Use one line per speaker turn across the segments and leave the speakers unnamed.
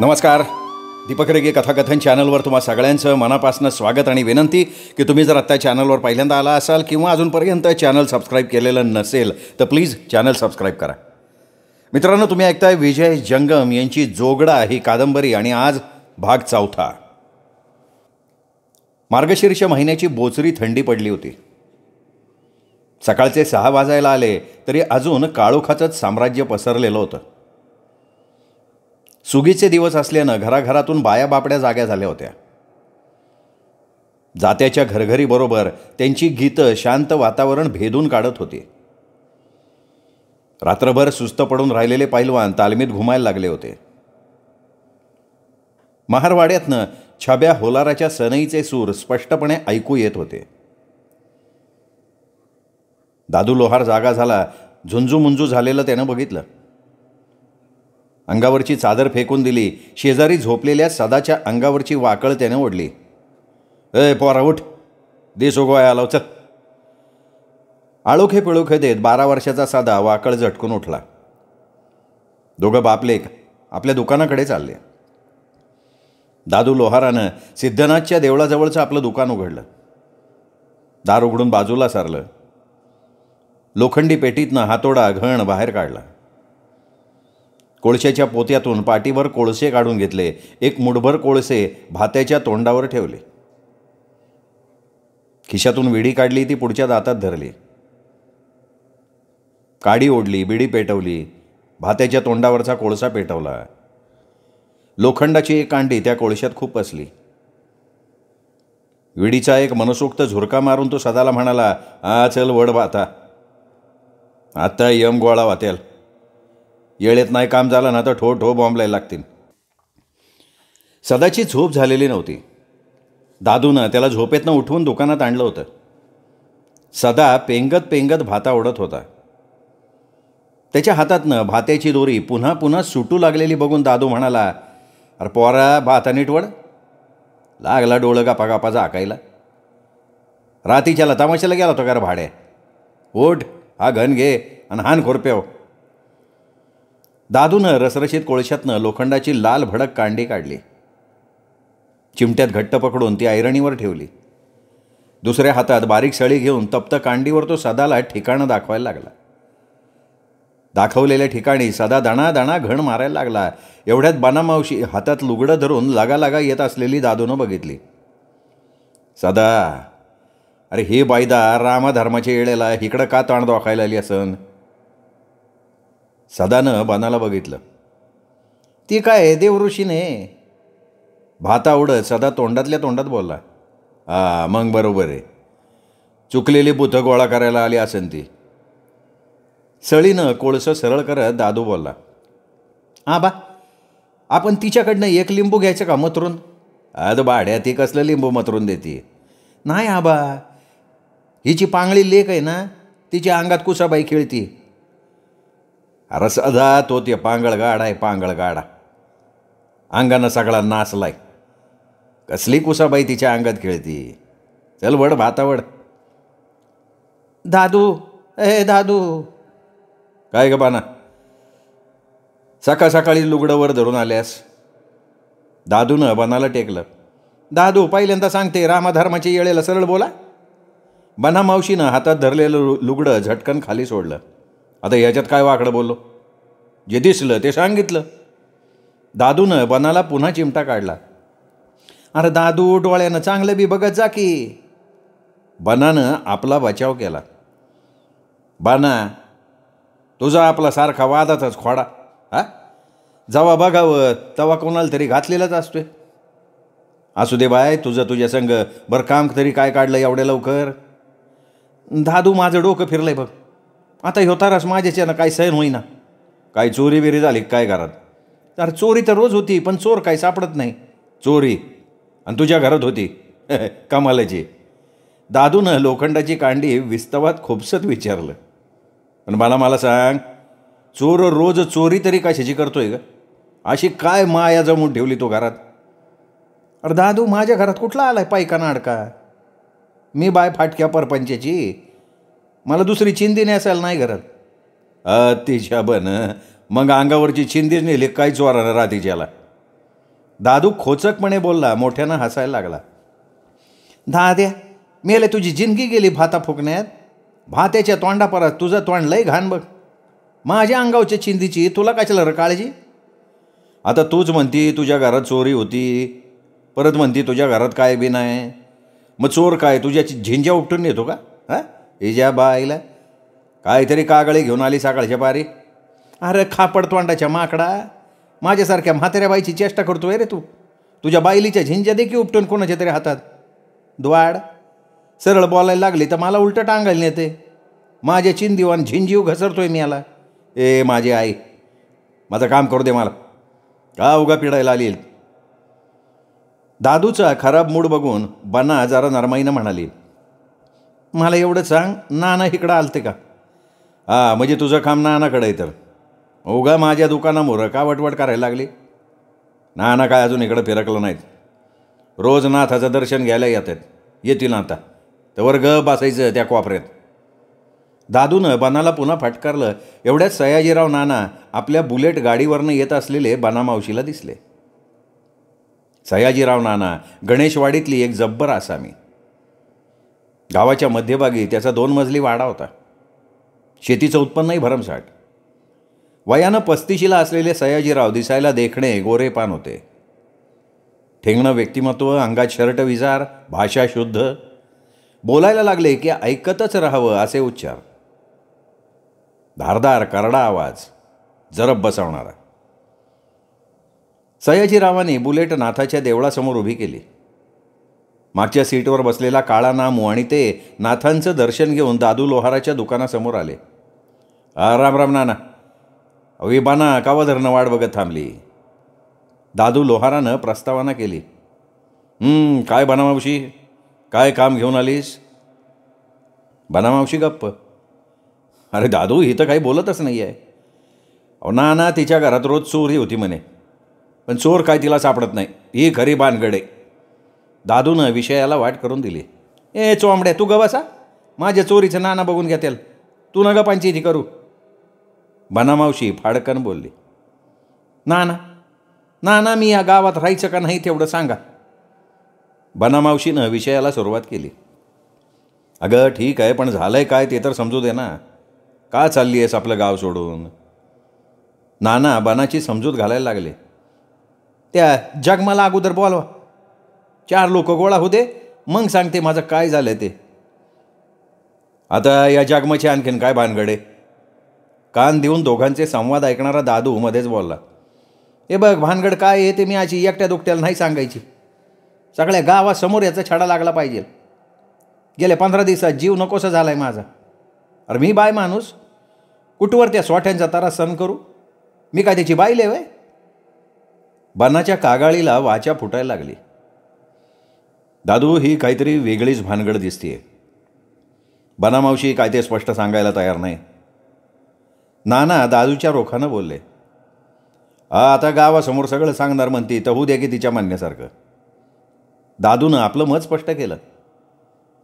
नमस्कार. दीपक रेगे कथाकथन चॅनलवर तुम्हा सगळ्यांचं मनापासून स्वागत आणि विनंती की तुम्ही जर आत्ता चॅनलवर पहिल्यांदा आला असाल किंवा अजूनपर्यंत चॅनल सबस्क्राईब केलेलं नसेल तर प्लीज चॅनल सबस्क्राईब करा. मित्रांनो, तुम्ही ऐकताय विजय जंगम यांची जोगडा ही कादंबरी आणि आज भाग 4. मार्गशीर्ष महिन्याची बोचरी थंडी पडली होती. सकाळचे 6 वाजायला आले तरी अजून काळोखाचंच साम्राज्य पसरलेलं होतं. सुगीचे दिवस असल्यानं घराघरातून बाया बापड्या जाग्या झाल्या होत्या. जात्याच्या घरघरीबरोबर त्यांची गीतं शांत वातावरण भेदून काढत होती. रात्रभर सुस्त पडून राहिलेले पैलवान तालमीत घुमायला लागले होते. महारवाड्यातनं छाब्या होलाराच्या सनईचे सूर स्पष्टपणे ऐकू येत होते. दादू लोहार जागा झाला. झुंजूमुंजू झालेलं त्यानं बघितलं. अंगावरची चादर फेकून दिली. शेजारी झोपलेल्या सदाच्या अंगावरची वाकळ त्याने ओढली. ए पोरा उठ, देश उगवाय आलो, चल. आळोखे पिळोखे देत 12 वर्षाचा सदा वाकळ झटकून उठला. दोघं बापलेक आपल्या दुकानाकडे चालले. दादू लोहारानं सिद्धनाथच्या देवळाजवळचं आपलं दुकान उघडलं. दार उघडून बाजूला सारलं. लोखंडी पेटीतनं हातोडा घण बाहेर काढला. कोळशाच्या पोत्यातून पाटीवर कोळसे काढून घेतले. एक मुठभर कोळसे भात्याच्या तोंडावर ठेवले. खिशातून विडी काढली, ती पुढच्या दातात धरली. काडी ओढली, बिडी पेटवली. भात्याच्या तोंडावरचा कोळसा पेटवला. लोखंडाची एक कांडी त्या कोळशात खूप असली. विडीचा एक मनसोक्त झुरका मारून तो सदाला म्हणाला, आ चल वड भाता, आता यम गोळा वातेल. येळेत नाही काम झालं ना तर ठो ठो बॉम्बलायला लागतील. सदाची झोप झालेली नव्हती. दादूनं त्याला झोपेतनं उठवून दुकानात आणलं होतं. सदा पेंगत पेंगत भाता ओढत होता. त्याच्या हातातनं भात्याची दोरी पुन्हा पुन्हा सुटू लागलेली बघून दादू म्हणाला, अरे पोरा, भाता नीट वड. लागला डोळं गापा गापा झाकायला. रातीच्याला तमाशाला गेला होता का रे भाड्या? ओढ, हा घन घे आणि हान खोरप्याव. दादूनं रसरशीत कोळशातनं लोखंडाची लाल भडक कांडी काढली. चिमट्यात घट्ट पकडून ती ऐरणीवर ठेवली. दुसऱ्या हातात बारीक सळी घेऊन तप्त कांडीवर तो सदाला ठिकाणं दाखवायला लागला. दाखवलेल्या ठिकाणी सदा दाणा दाणा घण मारायला लागला. एवढ्यात बनामावशी हातात लुगडं धरून लागा येत असलेली दादूनं बघितली. सदा, अरे हे बायदा रामाधर्माच्या येळेला इकडं का ताण दाखायला आली असन? सदानं बनाला बघितलं. ती काय देवऋषीने. भाता उडत सदा तोंडातल्या तोंडात बोलला, हा मग बरोबर आहे, चुकलेली बुथं गोळा करायला आली असेल ती. सळीनं कोळसं सरळ करत दादू बोलला, बा आपण तिच्याकडनं एक लिंबू घ्यायचं का मतरून? अद भाड्या, ती कसलं लिंबू मतरून देते? नाही आबा, हिची पांगळी लेक आहे ना, तिच्या अंगात कुसाबाई खेळती. अरे सदा, तो ते पांगळगाड आहे, पांगळगाडा. अंगानं सगळा नाचलाय. कसली कुसाबाई तिच्या अंगात खेळती? चल वड भाता वड. दादू, ए दादू. काय ग बाना, सकाळ सकाळी लुगडंवर धरून आल्यास? दादूनं बनाला टेकलं. दादू, पहिल्यांदा सांगते, रामाधर्माच्या येळेला सरळ बोला. बना मावशीनं हातात धरलेलं लुगडं झटकन खाली सोडलं. आता ह्याच्यात काय वाकडं बोललो? जे दिसलं ते सांगितलं. दादूनं बनाला पुन्हा चिमटा काढला. अरे दादू, डोळ्यानं चांगलं बी बघत जा की. बनानं आपला बचाव केला. बाना, तुझा आपला सारखा वादाचाच खोडा. जेव्हा बघावं तेव्हा कोणाला तरी घातलेलाच असतोय. असू दे बाय, तुझ्या संग बरं काम तरी काय काढलं एवढ्या लवकर? दादू, माझं डोकं फिरलंय बघ. आता ह्यो तारास माझ्याच्यानं काय सहन होईना. काय चोरी बिरी झाली काय घरात? तर चोरी तर रोज होती, पण चोर काय सापडत नाही. चोरी आणि तुझ्या घरात होती? कमालाची. दादूनं लोखंडाची कांडी विस्तवात खोपसत विचारलं. पण मला सांग, चोर रोज चोरी तरी कशाची करतोय ग? अशी काय माया जमून ठेवली तो घरात? अरे दादू, माझ्या घरात कुठला आलाय पायकाना अडका? मी बाय फाटक्या परपंचाची, मला दुसरी चिंदी नेसायला नाही घरात. तिच्या बन, मग अंगावरची चिंदीच नेली काय चोरानं रात्रीच्याला? दादू खोचकपणे बोलला, मोठ्यानं हसायला लागला. दाद्या, मेले तुझी जिंदगी गेली भाता फुकण्यात. भात्याच्या तोंडापरात तुझं तोंड लय घाण बघ. माझ्या अंगावच्या चिंधीची तुला कशाला र काळजी. आता तूच म्हणती तुझ्या घरात चोरी होती, परत म्हणती तुझ्या घरात काय बी नाही. मग चोर काय तुझ्या झिंज्या उपटून येतो का? हां, हिज्या बाईला काहीतरी कागळे घेऊन आली सकाळच्या पारी. अरे खापड तोंडाच्या माकडा, माझ्यासारख्या म्हाताऱ्या बाईची चेष्टा करतोय रे तू. तुझ्या बाईलीच्या झिंज्या देखील उपटून कोणाच्या तरी हातात. द्वाड, सरळ बोलायला लागली तर मला उलटं टांगायला नेते. माझ्या चिंदीवान झिंजीव घसरतोय मी याला. ए माझी आई, माझं काम करू दे मला, का उगा पिडायला आली. दादूचा खराब मूड बघून बना जरा नरमाईनं म्हणाली, मला एवढं सांग, नाना इकडं आलते का? हां, म्हणजे तुझं काम नानाकडे आहे तर उगा माझ्या दुकानामोरं का वटवट करायला लागली? नाना काय अजून इकडं फिरकलं नाहीत. रोज नाथाचं दर्शन घ्यायला येतील आता, तर ग बसायचं त्या कोपऱ्यात. दादूनं बनाला पुन्हा फटकारलं. एवढ्यात सयाजीराव नाना आपल्या बुलेट गाडीवरनं येत असलेले बना मावशीला दिसले. सयाजीराव नाना गणेशवाडीतली एक जब्बर आसामी. गावाच्या मध्यभागी त्याचा 2 मजली वाडा होता. शेतीचं उत्पन्नही भरमसाठ. वयानं 35ला असलेले सयाजीराव दिसायला देखणे, गोरेपान होते. ठेंगणं व्यक्तिमत्व, अंगात शर्ट विजार, भाषा शुद्ध. बोलायला लागले की ऐकतच राहावं असे उच्चार. धारदार करडा आवाज, जरब बसवणारा. सयाजीरावांनी बुलेट नाथाच्या देवळासमोर उभी केली. मागच्या सीटवर बसलेला काळा नामू आणि ते नाथांचं दर्शन घेऊन दादू लोहाराच्या दुकानासमोर आले. राम राम नाना. अवी बाना कावा धरणं वाट बघत थांबली. दादू लोहारानं प्रस्तावना केली. काय बनामावशी, काय काम घेऊन आलीस? बनामावशी गप्प. अरे दादू, ही तर काही बोलतच नाही आहे. अहो नाना, तिच्या घरात रोज चोरी होती म्हणे, पण चोर काय तिला सापडत नाही, ही खरी बानगडे. दादूनं विषयाला वाट करून दिली. ए चोंबड्या, तू ग बसा. माझ्या चोरीचं नाना बघून घ्या त्याला, तू न ग पंचायती करू. बनामावशी फाडकन बोलली. नाना नाना, मी या गावात राहायचं का नाही तेवढं सांगा. बनामावशीनं विषयाला सुरुवात केली. अगं ठीक आहे, पण झालंय काय ते तर समजू दे ना. का चालली आहेस आपलं गाव सोडून? नाना बनाची समजूत घालायला लागले. त्या जगमाला अगोदर बोलवा, 4 लोक गोळा होते, मग सांगते माझं काय झालं ते. आता या जगमाची आणखीन काय भानगडे? कान देऊन दोघांचे संवाद ऐकणारा दादू मध्येच बोलला. हे बघ, भानगड काय आहे ते मी अशी एकट्या दुकट्याला नाही सांगायची. सगळ्या गावासमोर याचा छडा लागला पाहिजे. गेल्या 15 दिवसात जीव नकोसा झाला आहे माझा. अरे मी बाय माणूस, कुठवर त्या सोठ्यांचा तारा सण करू? मी काय त्याची बाई लेवय? बनाच्या कागाळीला वाचा फुटायला लागली. दादू, ही काहीतरी वेगळीच भानगड दिसतीये. बनामावशी काय ते स्पष्ट सांगायला तयार नाही. नाना दादूच्या रोखानं बोलले. आता गावासमोर सगळं सांगणार म्हणती तर होऊ द्या की तिच्या म्हणण्यासारखं. दादूनं आपलं मत स्पष्ट केलं.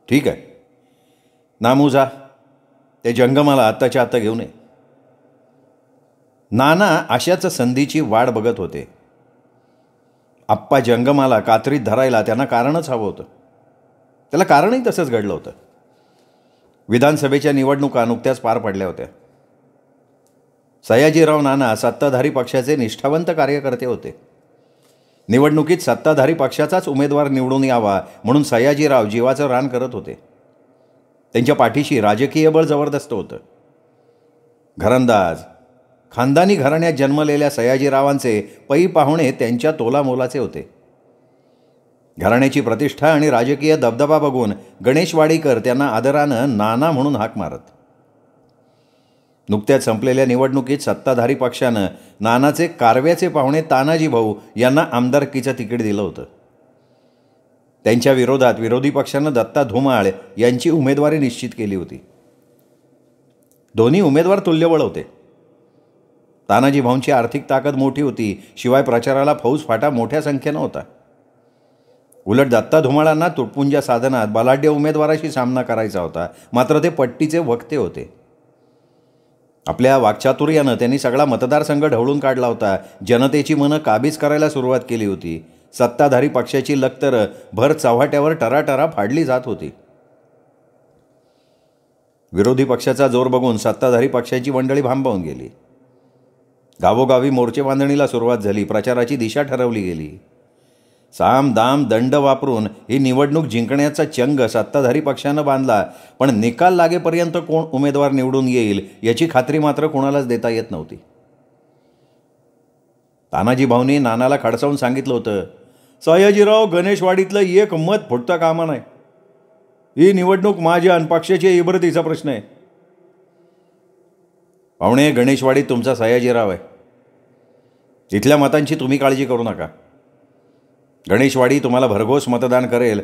ठीक आहे, नामू जा, ते जंगमाला आत्ताच्या आत्ता घेऊन ये. नाना अशाच संधीची वाट बघत होते. आप्पा जंगमाला कात्रीत धरायला त्यांना कारणच हवं होतं. त्याला कारणही तसंच घडलं होतं. विधानसभेच्या निवडणुका नुकत्याच पार पडल्या होत्या. सयाजीराव नाना सत्ताधारी पक्षाचे निष्ठावंत कार्यकर्ते होते. निवडणुकीत सत्ताधारी पक्षाचाच उमेदवार निवडून यावा म्हणून सयाजीराव जीवाचं रान करत होते. त्यांच्या पाठीशी राजकीय बळ जबरदस्त होतं. घरंदाज, खानदानी घराण्यात जन्मलेल्या सयाजीरावांचे पै पाहुणे त्यांच्या तोलामोलाचे होते. घराण्याची प्रतिष्ठा आणि राजकीय दबदबा बघून गणेशवाडीकर त्यांना आदरानं नाना म्हणून हाक मारत. नुकत्याच संपलेल्या निवडणुकीत सत्ताधारी पक्षानं नानाचे कारव्याचे पाहुणे तानाजी भाऊ यांना आमदारकीचं तिकीट दिलं होतं. त्यांच्या विरोधात विरोधी पक्षानं दत्ता धुमाळ यांची उमेदवारी निश्चित केली होती. दोन्ही उमेदवार तुल्यबळ होते. तानाजी भाऊंची आर्थिक ताकद मोठी होती, शिवाय प्रचाराला फौजफाटा मोठ्या संख्येनं होता. उलट दत्ता धुमाळांना तुटपुंज्या साधनात बलाढ्य उमेदवाराशी सामना करायचा होता, मात्र ते पट्टीचे वक्ते होते. आपल्या वाक्चातुर्यानं त्यांनी सगळा मतदारसंघ ढवळून काढला होता. जनतेची मनं काबीज करायला सुरुवात केली होती. सत्ताधारी पक्षाची लक्तर भर चव्हाट्यावर टराटरा फाडली जात होती. विरोधी पक्षाचा जोर बघून सत्ताधारी पक्षाची मंडळी भांबावून गेली. गावोगावी मोर्चे बांधणीला सुरुवात झाली. प्रचाराची दिशा ठरवली गेली. साम दाम दंड वापरून ही निवडणूक जिंकण्याचा चंग सत्ताधारी पक्षानं बांधला. पण निकाल लागेपर्यंत कोण उमेदवार निवडून येईल याची खात्री मात्र कोणालाच देता येत नव्हती. तानाजी भाऊंनी नानाला खडसावून सांगितलं होतं, सयाजीराव, गणेशवाडीतलं एक मत फुटता कामा नाही. ही निवडणूक माझ्या आणि पक्षाच्या इबरतीचा प्रश्न आहे. पाहुणे, गणेशवाडीत तुमचा सयाजीराव आहे. तिथल्या मतांची तुम्ही काळजी करू नका. गणेशवाडी तुम्हाला भरघोस मतदान करेल.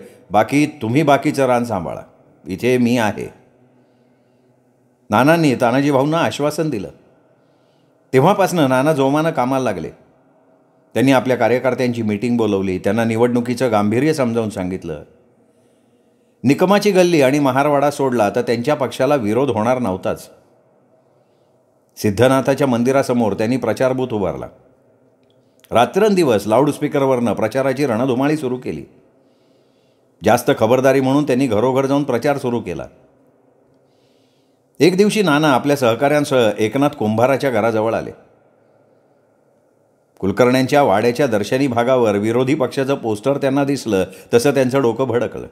तुम्ही बाकीचं रान सांभाळा. इथे मी आहे. नानांनी तानाजी भाऊंना आश्वासन दिलं. तेव्हापासनं नाना जोमानं कामाला लागले. त्यांनी आपल्या कार्यकर्त्यांची मीटिंग बोलवली. त्यांना निवडणुकीचं गांभीर्य समजावून सांगितलं. निकमाची गल्ली आणि महारवाडा सोडला तर त्यांच्या पक्षाला विरोध होणार नव्हताच. सिद्धनाथाच्या मंदिरासमोर त्यांनी प्रचार बूथ उभारला. रात्रंदिवस लाऊडस्पीकरवरनं प्रचाराची रणधुमाळी सुरू केली. जास्त खबरदारी म्हणून त्यांनी घरोघर जाऊन प्रचार सुरू केला. एक दिवशी नाना आपल्या सहकाऱ्यांसह एकनाथ कुंभाराच्या घराजवळ आले. कुलकर्ण्यांच्या वाड्याच्या दर्शनी भागावर विरोधी पक्षाचं पोस्टर त्यांना दिसलं तसं त्यांचं डोकं भडकलं.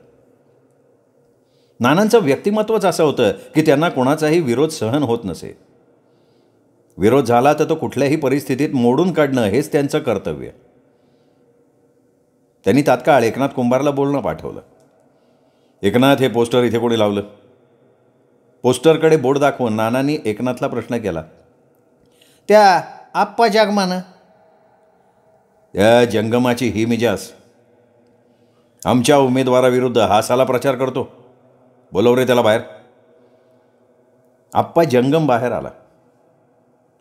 नानांचं व्यक्तिमत्वच असं होतं की त्यांना कोणाचाही विरोध सहन होत नसे. विरोध झाला तर तो कुठल्याही परिस्थितीत मोडून काढणं हेच त्यांचं कर्तव्य. त्यांनी तात्काळ एकनाथ कुंभारला बोलणं पाठवलं. एकनाथ, हे पोस्टर इथे कोणी लावलं? पोस्टरकडे बोट दाखवून नानांनी एकनाथला प्रश्न केला. त्या आप्पा जागमानं. या जंगमाची ही मिजाज. आमच्या उमेदवाराविरुद्ध हा साला प्रचार करतो. बोलव रे त्याला बाहेर. आप्पा जंगम बाहेर आला.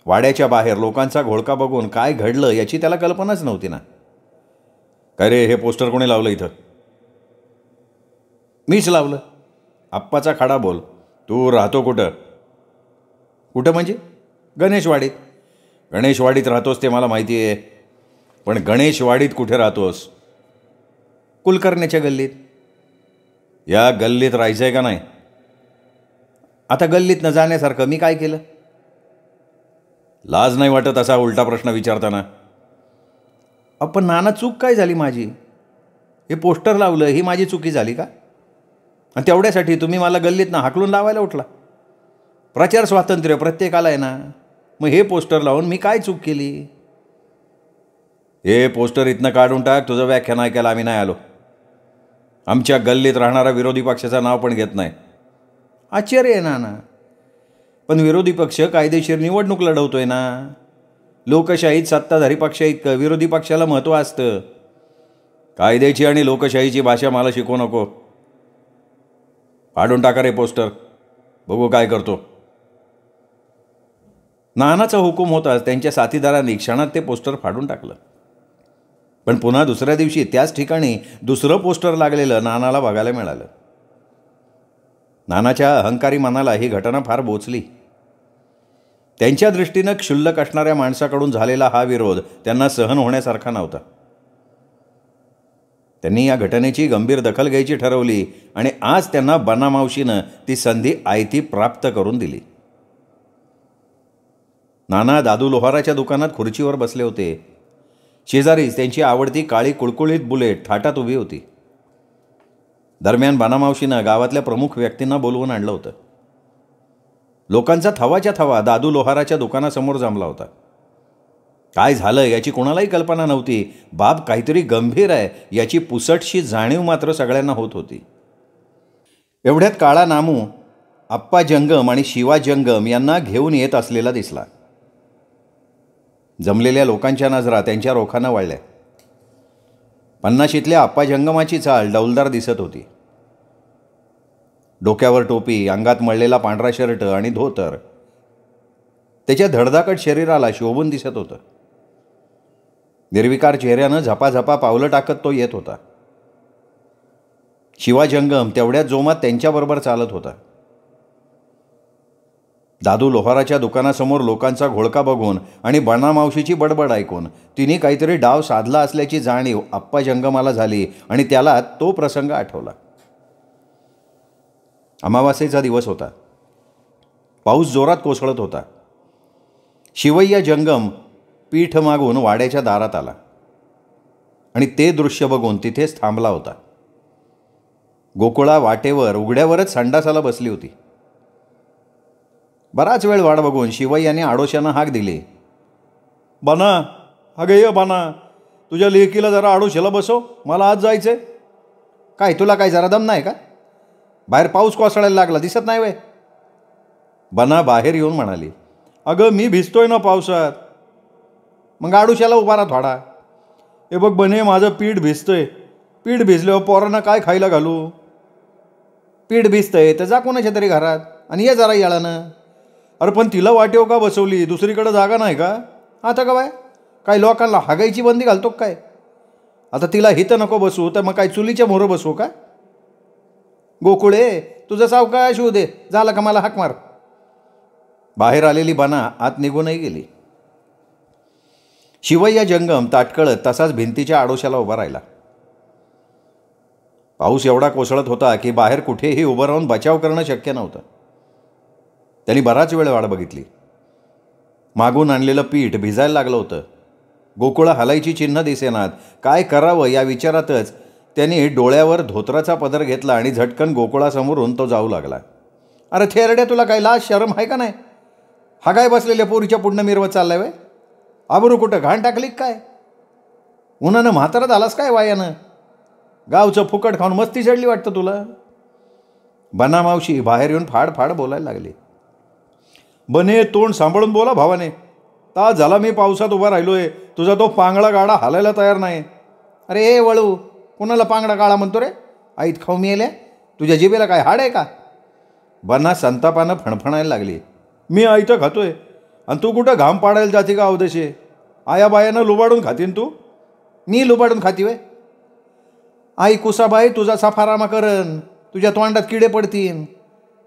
वाड्याच्या बाहेर लोकांचा घोळका बघून काय घडलं याची त्याला कल्पनाच नव्हती ना. काय रे, हे पोस्टर कोणी लावलं इथं? मीच लावलं. आप्पाचा खाडा बोल. तू राहतो कुठं? कुठं म्हणजे? गणेशवाडीत. गणेशवाडीत राहतोस ते मला माहिती आहे, पण गणेशवाडीत कुठे राहतोस? कुलकर्ण्याच्या गल्लीत. या गल्लीत राहायचं आहे का नाही? आता गल्लीत न जाण्यासारखं मी काय केलं? लाज नाही वाटत असा उलटा प्रश्न विचारताना? पण नाना, चूक काय झाली माझी? हे पोस्टर लावलं ही माझी चुकी झाली का? आणि तेवढ्यासाठी तुम्ही मला गल्लीतनं हाकलून लावायला उठला? प्रचार स्वातंत्र्य प्रत्येकाला आहे ना. मग हे पोस्टर लावून मी काय चूक केली? हे पोस्टर इथनं काढून टाक. तुझं व्याख्यान ऐकायला आम्ही नाही आलो. आमच्या गल्लीत राहणारा विरोधी पक्षाचं नाव पण घेत नाही. आश्चर्य आहे नाना, पण विरोधी पक्ष कायदेशीर निवडणूक लढवतोय ना. लोकशाहीत सत्ताधारी पक्षात विरोधी पक्षाला महत्त्व असतं. कायद्याची आणि लोकशाहीची भाषा मला शिकवू नको. फाडून टाका रे पोस्टर. बघू काय करतो. नानाचा हुकूम होताच त्यांच्या साथीदारांनी क्षणात ते पोस्टर फाडून टाकलं. पण पुन्हा दुसऱ्या दिवशी त्याच ठिकाणी दुसरं पोस्टर लागलेलं नानाला बघायला मिळालं. नानाच्या अहंकारी मनाला ही घटना फार बोचली. त्यांच्या दृष्टीनं क्षुल्लक असणाऱ्या माणसाकडून झालेला हा विरोध त्यांना सहन होण्यासारखा नव्हता. त्यांनी या घटनेची गंभीर दखल घ्यायची ठरवली आणि आज त्यांना बनामावशीनं ती संधी आयती प्राप्त करून दिली. नाना दादू लोहाराच्या दुकानात खुर्चीवर बसले होते. शेजारीच त्यांची आवडती काळी कुळकुळीत बुलेट थाटात उभी होती. दरम्यान बनामावशीनं गावातल्या प्रमुख व्यक्तींना बोलवून आणलं होतं. लोकांचा थवाच्या थवा दादू लोहाराच्या दुकानासमोर जमला होता. काय झालं याची कोणालाही कल्पना नव्हती. बाब काहीतरी गंभीर आहे याची पुसटशी जाणीव मात्र सगळ्यांना होत होती. एवढ्यात काळा नामू आप्पा जंगम आणि शिवा जंगम यांना घेऊन येत असलेला दिसला. जमलेल्या लोकांच्या नजरा त्यांच्या रोखानं वळल्या. पन्नाशीतल्या आप्पा जंगमाची चाल डौलदार दिसत होती. डोक्यावर टोपी, अंगात मळलेला पांढरा शर्ट आणि धोतर त्याच्या धडधाकट शरीराला शोभून दिसत होतं. निर्विकार चेहऱ्यानं झपाझपा पावलं टाकत तो येत होता. शिवा जंगम तेवढ्याच जोमात त्यांच्याबरोबर चालत होता. दादू लोहाराच्या दुकानासमोर लोकांचा घोळका बघून आणि बना मावशीची बडबड ऐकून तिने काहीतरी डाव साधला असल्याची जाणीव आप्पा जंगमाला झाली आणि त्याला तो प्रसंग आठवला. अमावास्येचा दिवस होता. पाऊस जोरात कोसळत होता. शिवय्या जंगम पीठ मागून वाड्याच्या दारात आला आणि ते दृश्य बघून तिथेच थांबला होता. गोकुळा वाटेवर उघड्यावरच संडासाला बसली होती. बराच वेळ वाट बघून शिवय्याने आडोशानं हाक दिली, बना, अगं ये बना, तुझ्या लेकीला जरा आडोशाला बसव, मला आज जायचंय. काय तुला काय जरा दम नाही का? बाहेर पाऊस कोसळायला लागला, दिसत नाही वे? बना बाहेर येऊन म्हणाली, अगं मी भिजतोय ना पावसात. मग आडोशाला उभा राहा थोडा. हे बघ बने, माझं पीठ भिजतंय. पीठ भिजल्यावर पोरांना काय खायला घालू? पीठ भिजतंय तर जा कोणाच्या तरी घरात आणि ये जरा येळानं. अरे पण तिला वाटेव का बसवली? दुसरीकडे जागा नाही का? आता का बाय काय लोकांना हागायची बंदी घालतो काय? आता तिला हिथं नको बसू तर मग काय चुलीच्या मोहरं बसवू का? गोकुळे, तुझं सावकाश होऊ दे, झालं का मला हाक मार. बाहेर आलेली बना आत निघूनही गेली. शिवय्या जंगम ताटकळत तसाच भिंतीच्या आडोशाला उभा राहिला. पाऊस एवढा कोसळत होता की बाहेर कुठेही उभं राहून बचाव करणं शक्य नव्हतं. त्यांनी बराच वेळ वाट बघितली. मागून आणलेलं पीठ भिजायला लागलं होतं. गोकुळा हलायची चिन्ह दिसेनात. काय करावं या विचारातच त्यांनी डोळ्यावर धोत्राचा पदर घेतला आणि झटकन गोकुळासमोरून तो जाऊ लागला. अरे थेरड्या, तुला काय लाज शरम आहे का नाही? हा काय बसलेल्या पोरीच्या पुढनं मिरवत चाललाय वे? आबरू कुठं घाण टाकली काय? उन्हानं म्हातारत आलास काय वायानं? गावचं फुकट खाऊन मस्ती चढली वाटतं तुला? बना मावशी बाहेर येऊन फाड फाड बोलायला लागली. बने, तोंड सांभाळून बोला भावाने. तास झाला मी पावसात उभा राहिलोय, तुझा तो पांगळा गाडा हालायला तयार नाही. अरे ए वळू, कुणाला पांगडा गाळा म्हणतो रे? आईत खाऊ मेल्या, तुझ्या जिभेला काय हाड आहे का? बना संतापानं फणफणायला लागली. मी आईतं खातोय आणि तू कुठं घाम पाडायला जाते का अवदेशे? आया बायानं लुबाडून खातीन तू? मी लुबाडून खाती वे? आई कुसाबाई तुझा सफारामा करन, तुझ्या तोंडात किडे पडतीन.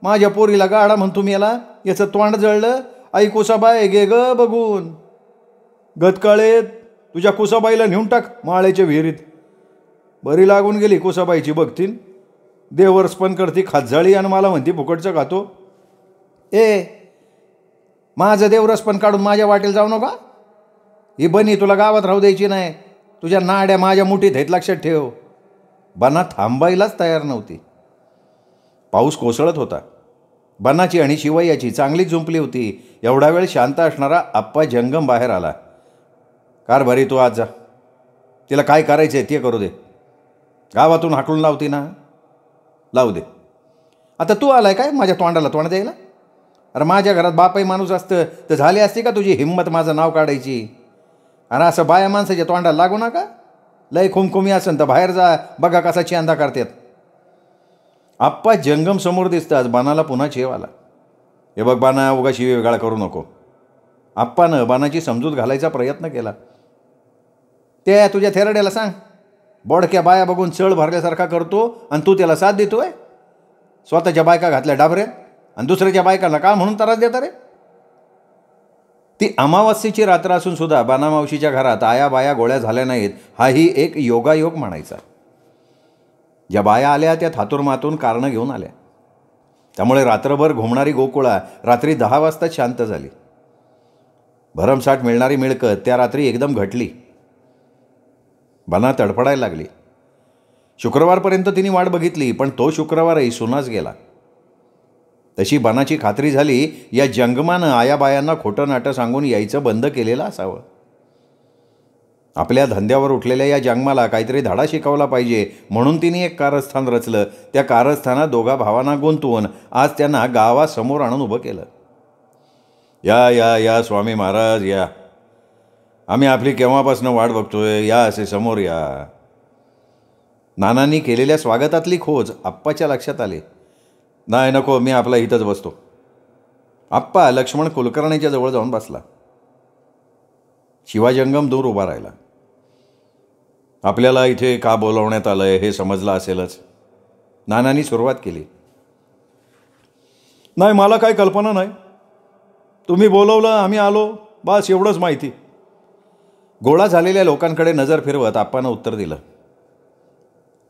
माझ्या पोरीला गाडा म्हणतो मी, याला याचं तोंड जळलं. आई कुसाबाई घे ग बघून. गतकाळेत तुझ्या कुसाबाईला नेऊन टाक माळ्याच्या विहिरीत. बरी लागून गेली कुसाबाईची बघतीन. देवर स्पन करती खातजाळी आणि मला म्हणती फुकटचं खातो. ए, माझं देवरसपण काढून माझ्या वाटेल जाऊ नका. ही बनी तुला गावात राहू द्यायची नाही. तुझ्या नाड्या माझ्या मुठीत आहेत, लक्षात ठेव. बना थांबायलाच तयार नव्हती. पाऊस कोसळत होता. बनाची आणि शिवय्याची चांगलीच झुंपली होती. एवढा वेळ शांत असणारा आप्पा जंगम बाहेर आला. कारभारी, तू आज जा. तिला काय करायचं आहे ते करू दे. गावातून हाकलून लावती ना, लावू दे. आता तू आलाय काय माझ्या तोंडाला तोंड द्यायला? अरे माझ्या घरात बापाई माणूस असतं तर झाली असती का तुझी हिंमत माझं नाव काढायची? अरे असं बाया माणसाच्या तोंडाला लागू नका. लय खुमखुमी असेल तर बाहेर जा, बघा कसा चेंदा करतात. आप्पा जंगम समोर दिसताच बानाला पुन्हा चेव आला. हे बघ बाना, उगा शिवी वेगळा करू नको. आप्पानं बानाची समजूत घालायचा प्रयत्न केला. ते तुझ्या थेरड्याला सांग, बोडक्या बाया बघून चळ भरल्यासारखा करतो आणि तू त्याला साथ देतोय. स्वतःच्या बायका घातल्या डाबऱ्यात आणि दुसऱ्याच्या बायकांना का म्हणून त्रास देता रे? ती अमावास्येची रात्र असून सुद्धा बानामावशीच्या घरात आया बाया गोळ्या झाल्या नाहीत, हाही एक योगायोग म्हणायचा. ज्या बाया आल्या त्या थातुरमातून कारणं घेऊन आल्या. त्यामुळे रात्रभर घुमणारी गोकुळा रात्री 10 वाजता शांत झाली. भरमसाठ मिळणारी मिळकत त्या रात्री एकदम घटली. बना तडफडायला लागली. शुक्रवारपर्यंत तिने वाट बघितली, पण तो शुक्रवारही सुनाच गेला. तशी बनाची खात्री झाली या जंगमानं आयाबायांना खोटं नाटं सांगून यायचं बंद केलेलं असावं. आपल्या धंद्यावर उठलेल्या या जंगमाला काहीतरी धडा शिकवला पाहिजे म्हणून तिने एक कारस्थान रचलं. त्या कारस्थानात दोघा भावांना गुंतवून आज त्यांना गावासमोर आणून उभं केलं. या या या स्वामी महाराज या, आम्ही आपली केव्हापासून वाट बघतोय, या असे समोर या. नानांनी केलेल्या स्वागतातली खोज आप्पाच्या लक्षात आली. नाही नको, मी आपला इथंच बसतो. आप्पा लक्ष्मण कुलकर्णीच्या जवळ जाऊन बसला. शिवाजंगम दूर उभा राहिला. आपल्याला इथे का बोलवण्यात आलंय हे समजलं असेलच. नानांनी सुरुवात केली. नाही, मला काही कल्पना नाही. तुम्ही बोलवलं, आम्ही आलो, बस एवढंच माहिती. गोळा झालेल्या लोकांकडे नजर फिरवत आप्पानं उत्तर दिलं.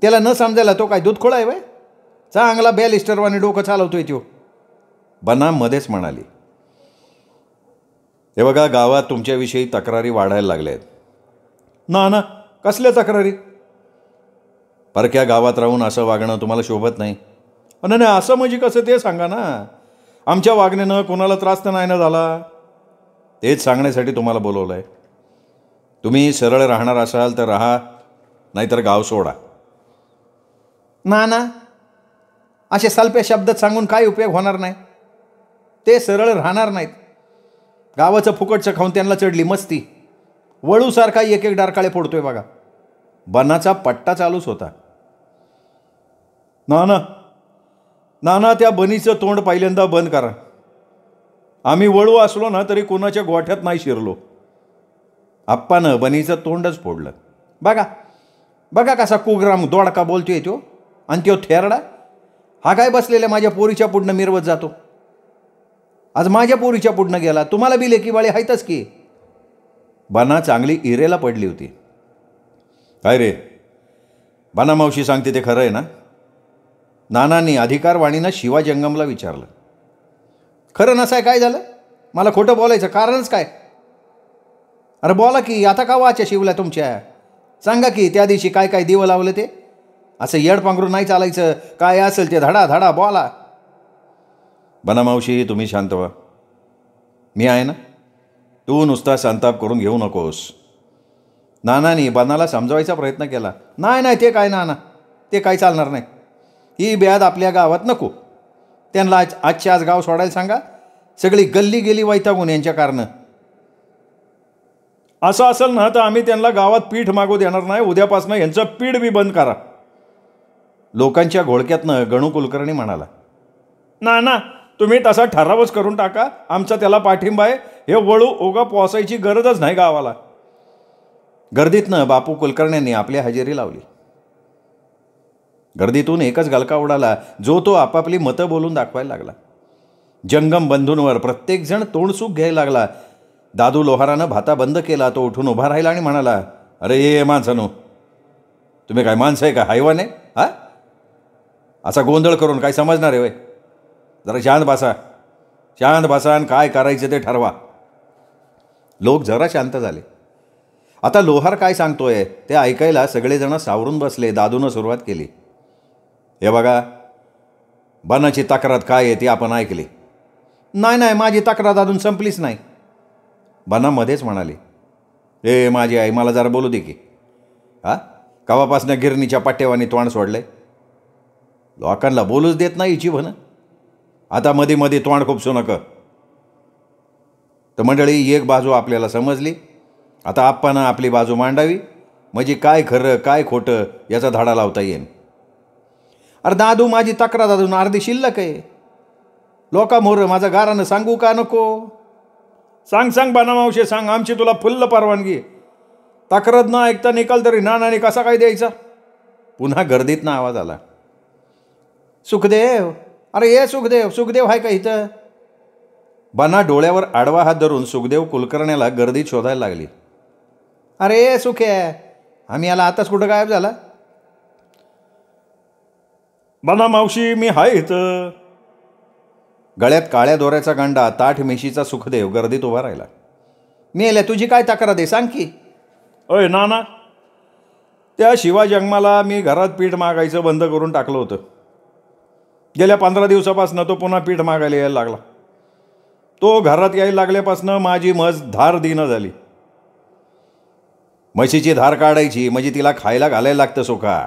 त्याला न समजायला तो काय दूध खोळा आहे वय? चांगला बॅलिस्टरवाने डोकं चालवतोय तो. बना मध्येच म्हणाली, हे बघा, गावात तुमच्याविषयी तक्रारी वाढायला लागल्या आहेत. ना कसल्या तक्रारी? परक्या गावात राहून असं वागणं तुम्हाला शोभत नाही. नाही असं म्हणजे कसं ते सांगा ना. आमच्या वागण्यानं कोणाला त्रास तर नाही ना झाला? तेच सांगण्यासाठी तुम्हाला बोलवलं आहे. तुम्ही सरळ राहणार असाल तर राहा, नाहीतर गाव सोडा. ना असे सल्प्या शब्दात सांगून काय उपयोग होणार नाही. ते सरळ राहणार नाहीत. गावाचं फुकटचं खाऊन त्यांना चढली मस्ती. वळूसारखा एक एक डारकाळे फोडतोय बघा. बनाचा पट्टा चालूच होता. ना त्या बनीचं तोंड पहिल्यांदा बंद करा. आम्ही वळू असलो ना तरी कोणाच्या गोठ्यात नाही शिरलो. आप्पानं बनीचं तोंडच फोडलं. बघा कसा कुग्राम दोडका बोलतोय तो. आणि तो थेरडा हा काय बसलेल्या माझ्या पोरीच्या पुढनं मिरवत जातो. आज माझ्या पोरीच्या पुढनं गेला. तुम्हाला बी लेकी बाळी हायतच की. बना चांगली इरेला पडली होती. काय रे, बना मावशी सांगते ते खरं आहे ना? नानांनी अधिकारवाणीनं शिवा जंगमला विचारलं. खरं नसाय काय झालं? मला खोटं बोलायचं कारणच काय? अरे बोला की, आता का वाच्या शिवल्या तुमच्या? सांगा की त्या दिवशी काय काय दिवं लावलं ते. असं येड पांघरून नाही चालायचं. काय असेल ते धडा बोला. बना मावशी तुम्ही शांत व्हा. मी आहे ना. तू नुसता संताप करून घेऊ नकोस. नानांनी बनाला समजवायचा प्रयत्न केला. नाही ते काय नाना, ते काय चालणार नाही. ही ब्याद आपल्या गावात नको. त्यांना आजच्या आज गाव सोडायला सांगा. सगळी गल्ली गेली वैतागून यांच्या कारण. असं असेल ना तर आम्ही त्यांना गावात पीठ मागू देणार नाही. उद्यापासून यांचं पीठ बी बंद करा. लोकांच्या घोळक्यातनं गणू कुलकर्णी म्हणाला. ना तुम्ही तसा ठरावच करून टाका. आमचा त्याला पाठिंबा आहे. हे वळू ओगा पोसायची गरजच नाही गावाला. गर्दीतनं बापू कुलकर्ण्यांनी आपली हजेरी लावली. गर्दीतून एकच गलका उडाला, जो तो आपापली मतं बोलून दाखवायला लागला. जंगम बंधूंवर प्रत्येकजण तोंडसूक घ्यायला लागला. दादू लोहारानं भाता बंद केला. तो उठून उभा राहिला आणि म्हणाला, अरे ये माणसानो, तुम्ही काय माणसं आहे का, हैवान आहे? हा, असा गोंधळ करून काय समजणार आहे वय? जरा शांत बसा आणि काय करायचं ते ठरवा. लोक जरा शांत झाले. आता लोहार काय सांगतोय ते ऐकायला सगळेजण सावरून बसले. दादूनं सुरुवात केली. हे बघा, बनाची तक्रार काय आहे ती आपण ऐकली. नाही माझी तक्रार अजून संपलीच नाही. बना मध्येच म्हणाली, ए माझी आई, मला जरा बोलू दे की. कवापासनं गिरणीच्या पट्ट्यावानी तोंड सोडलंय. लोकांना बोलूच देत नाही हिची भन. आता मध्ये तोंड खुपसू नका. तर मंडळी, एक बाजू आपल्याला समजली. आता आप्पानं आपली बाजू मांडावी, म्हणजे काय खरं काय खोटं याचा धडा लावता येईल. अरे दादू, माझी तक्रार अजून अर्धी शिल्लक आहे. लोकांमोर माझं गारानं सांगू का नको? सांग बना मावशे सांग. आमची तुला फुल्ल परवानगी. तक्रार न ऐकता निकाल तरी नानाने कसा काय द्यायचा? पुन्हा गर्दीतनं आवाज आला. सुखदेव, अरे ये सुखदेव आहे का इथं? बना डोळ्यावर आडवा हात धरून सुखदेव कुलकर्ण्याला गर्दीत शोधायला लागली. अरे सुखे, आम्ही याला आताच कुठं गायब झाला? बना मावशी, मी हाय इथं. गळ्यात काळ्या दोऱ्याचा गांडा, ताठ मेशीचा सुखदेव गर्दीत उभा राहिला. मेल्या, तुझी काय तक्रार आहे सांग की. अय नाना, त्या शिवा जंगमाला मी घरात पीठ मागायचं बंद करून टाकलं होतं. गेल्या 15 दिवसापासून तो पुन्हा पीठ मागायला यायला लागला. तो घरात यायला लागल्यापासून माझी म्हस धार देणं झाली. म्हशीची धार काढायची म्हणजे तिला खायला घालायला लागतं सोका.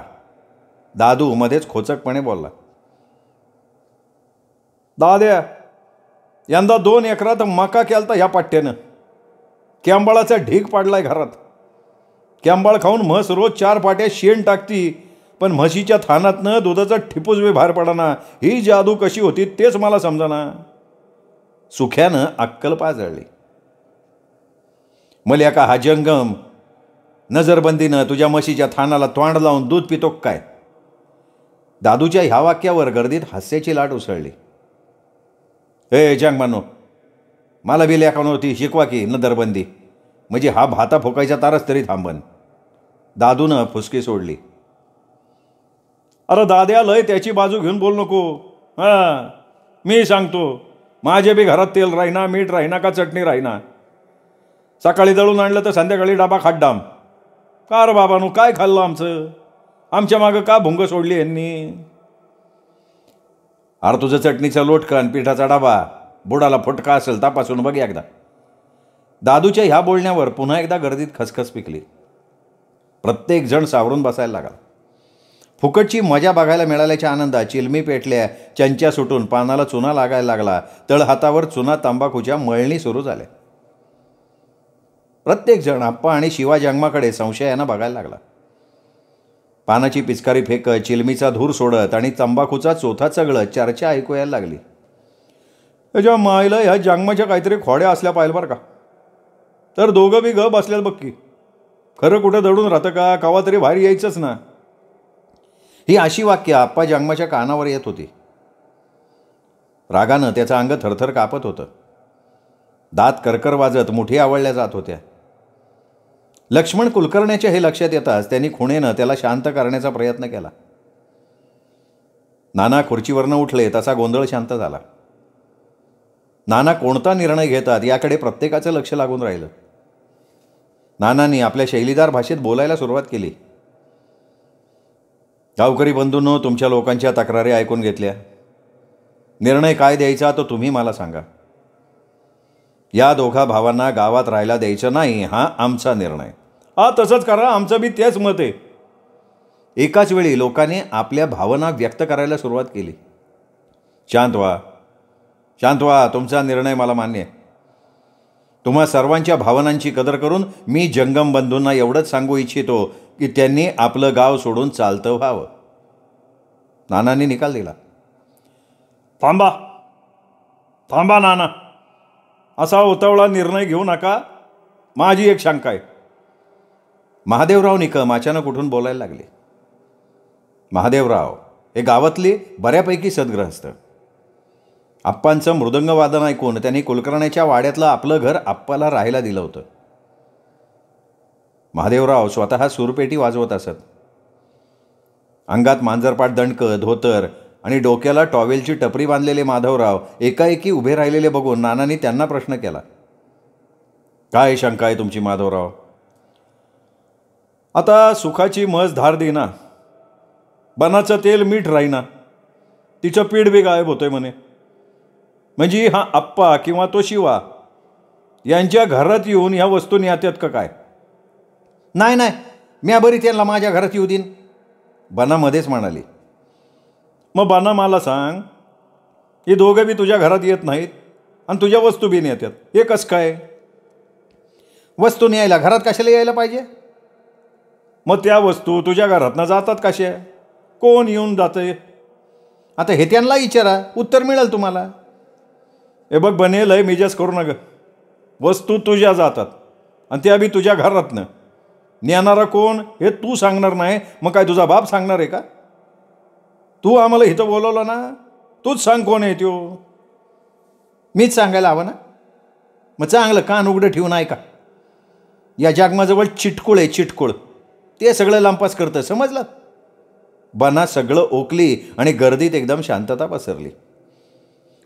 दादू मध्येच खोचकपणे बोलला. दाद्या, यंदा 2 एकरात मका केलता ह्या पट्ट्यानं. कॅंबाळाचा ढीग पाडलाय घरात. कॅंबाळ खाऊन म्हस रोज 4 पाट्या शेण टाकती, पण म्हशीच्या थानातनं दुधाचा ठिपूज बी बाहेर पडाना. ही जादू कशी होती तेच मला समजाना. सुख्यानं अक्कल पाजळली. मल्या का हा जंगम नजरबंदीनं तुझ्या म्हशीच्या थानाला तोंड लावून दूध पितो काय? दादूच्या ह्या वाक्यावर गर्दीत हास्याची लाट उसळली. ए जंगमानो, मला बी लेखा नव्हती, शिकवा की नदरबंदी, म्हणजे हा भाता फुकायच्या तारच तरी थांबन. दादूनं फुसकी सोडली. अरे दाद्या, लय त्याची बाजू घेऊन बोल नको. हां, मी सांगतो, माझ्या बी घरात तेल राहीना, मीठ राहीना का चटणी राहीना. सकाळी दळून आणलं तर संध्याकाळी डाबा खाड्डाम. का रे बाबानू, काय खाल्लं आमचं? आमच्या मागं का भुंग सोडली यांनी? अरे तुझं चटणीचं लोटकं आणि पिठाचा डाबा बुडाला फुटका असेल, तपासून बघ एकदा. दादूच्या ह्या बोलण्यावर पुन्हा एकदा गर्दीत खसखस पिकली. प्रत्येक जण सावरून बसायला लागला. फुकटची मजा बघायला मिळाल्याच्या आनंदात चिलमी पेटल्या, चंच्या सुटून पानाला चुना लागायला लागला. तळहातावर चुना तंबाखूच्या मळणी सुरू झाल्या. प्रत्येक जण आप्पा आणि शिवा जंगमाकडे संशयानं बघायला लागला. पानाची पिचकारी फेकत, चिलमीचा धूर सोडत आणि तंबाखूचा चोथा चगळत चर्चा ऐकू यायला लागली. त्याच्या माईला ह्या जंगमाच्या काहीतरी खोड्या असल्या पाहिलं बरं का. तर दोघं बी बसल्यात बघ की. खरं कुठं दडून राहतं का? कवा तरी बाहेर यायचंच ना. ही अशी वाक्य आप्पा जंगमाच्या कानावर येत होती. रागानं त्याचं अंग थरथर कापत होतं. दात करकर वाजत मुठी आवळल्या जात होत्या. लक्ष्मण कुलकर्ण्याच्या हे लक्षात येताच त्यांनी खुणेनं त्याला शांत करण्याचा प्रयत्न केला. नाना खुर्चीवरनं उठले तसा गोंधळ शांत झाला. नाना कोणता निर्णय घेतात याकडे प्रत्येकाचं लक्ष लागून राहिलं. नानांनी आपल्या शैलीदार भाषेत बोलायला सुरुवात केली. गावकरी बंधूंनो, तुमच्या लोकांच्या तक्रारी ऐकून घेतल्या. निर्णय काय द्यायचा तो तुम्ही मला सांगा. या दोघा भावांना गावात राहायला द्यायचं नाही, हा आमचा निर्णय. हा, तसंच करा, आमचं बी तेच मत आहे. एकाच वेळी लोकांनी आपल्या भावना व्यक्त करायला सुरुवात केली. शांत व्हा, शांत व्हा, तुमचा निर्णय मला मान्य आहे. तुम्हा सर्वांच्या भावनांची कदर करून मी जंगम बंधूंना एवढंच सांगू इच्छितो की त्यांनी आपलं गाव सोडून चालतं व्हावं. नानांनी निकाल दिला. थांबा थांबा नाना, असा उतावळा निर्णय घेऊ नका. माझी एक शंका आहे. महादेवराव निकम अचानक उठून बोलायला लागले. महादेवराव हे गावातले बऱ्यापैकी सद्ग्रहस्थ. आप्पांचं मृदंगवादन ऐकून त्यांनी कुलकर्ण्याच्या वाड्यातलं आपलं घर आप्पाला राहायला दिलं होतं. महादेवराव स्वतः सूरपेटी वाजवत असत. अंगात मांजरपाट दंडकं, धोतर आणि डोक्याला टॉवेलची टपरी बांधलेले माधवराव एकाएकी उभे राहिलेले बघून नानांनी त्यांना प्रश्न केला. काय शंका आहे तुमची माधवराव? आता सुखाची मज धार देईना, बनाचं तेल मीठ राहीना, तिचं पीठ बी गायब होतंय म्हणे. म्हणजे हा आप्पा किंवा तो शिवा यांच्या घरात येऊन ह्या वस्तू न्यात्यात का काय? नाही नाही, म्या बरी त्यांना माझ्या घरात येऊ देईन, बना मध्येच म्हणाली. मग बना मला सांग, हे दोघं बी तुझ्या घरात येत नाहीत आणि तुझ्या वस्तू बी नेत्यात, हे कसं काय? वस्तू न्यायला घरात कशाला यायला पाहिजे? मग त्या वस्तू तुझ्या घरातनं जातात कशा? कोण येऊन जाते? आता हे त्यांना विचारा, उत्तर मिळेल तुम्हाला. हे बघ बने, लय मिजाज करू नका. वस्तू तुझ्या जातात आणि त्या बी तुझ्या घरातनं. नेणारा कोण हे तू सांगणार नाही, मग काय तुझा बाप सांगणार आहे का? तू आम्हाला इथं बोलवलं ना, तूच सांग कोण आहे त्यो. मीच सांगायला हवं ना? मग चांगलं कान उघडं ठेवून ऐका. या जगमाजवळ चिटकुळ आहे, चिटकुळ. ते सगळं लंपास करतं, समजलं? बना सगळं ओकली आणि गर्दीत एकदम शांतता पसरली.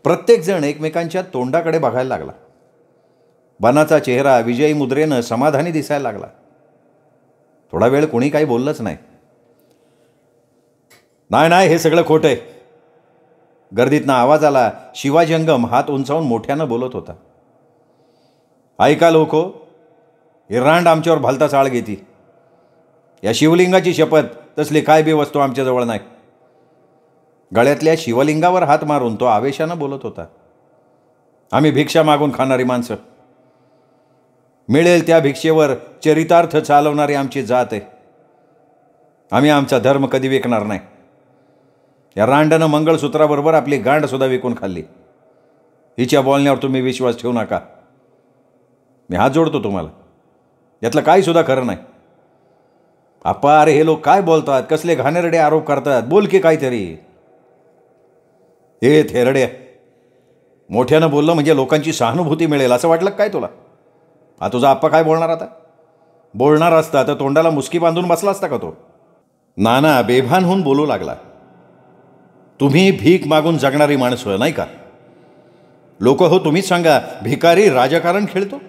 प्रत्येकजण एकमेकांच्या तोंडाकडे बघायला लागला. बनाचा चेहरा विजयी मुद्रेनं समाधानी दिसायला लागला. थोडा वेळ कोणी काही बोललंच नाही. नाही नाही, हे सगळं खोटं आहे. गर्दीतनं आवाज आला. शिवाजंगम हात उंचावून मोठ्यानं बोलत होता. ऐका लोको, हे रांड आमच्यावर भलता चाळ घेती. या शिवलिंगाची शपथ, तसली काय बी वस्तू आमच्याजवळ नाही. गळ्यातल्या शिवलिंगावर हात मारून तो आवेशानं बोलत होता. आम्ही भिक्षा मागून खाणारी माणसं. मिळेल त्या भिक्षेवर चरितार्थ चालवणारी आमची जात आहे. आम्ही आमचा धर्म कधी विकणार नाही. या रांडनं मंगळसूत्राबरोबर आपली गांडसुद्धा विकून खाल्ली. हिच्या बोलण्यावर तुम्ही विश्वास ठेवू नका. मी हात जोडतो तुम्हाला, यातलं काहीसुद्धा खरं नाही. आप्पा, अरे हे लोक काय बोलतात? कसले घाणेरडे आरोप करतात? बोल की काहीतरी. हे थेरडे, मोठ्यानं बोललं म्हणजे लोकांची सहानुभूती मिळेल असं वाटलं काय तुला? हा तुझा आप्पा काय बोलणार आता? बोलणार असता तर तोंडाला मुसकी बांधून बसला असता का तो? नाना बेभान होऊन बोलू लागला. तुम्ही भीक मागून जगणारी माणसं नाही का? लोक हो तुम्हीच सांगा, भिकारी राजकारण खेळतो,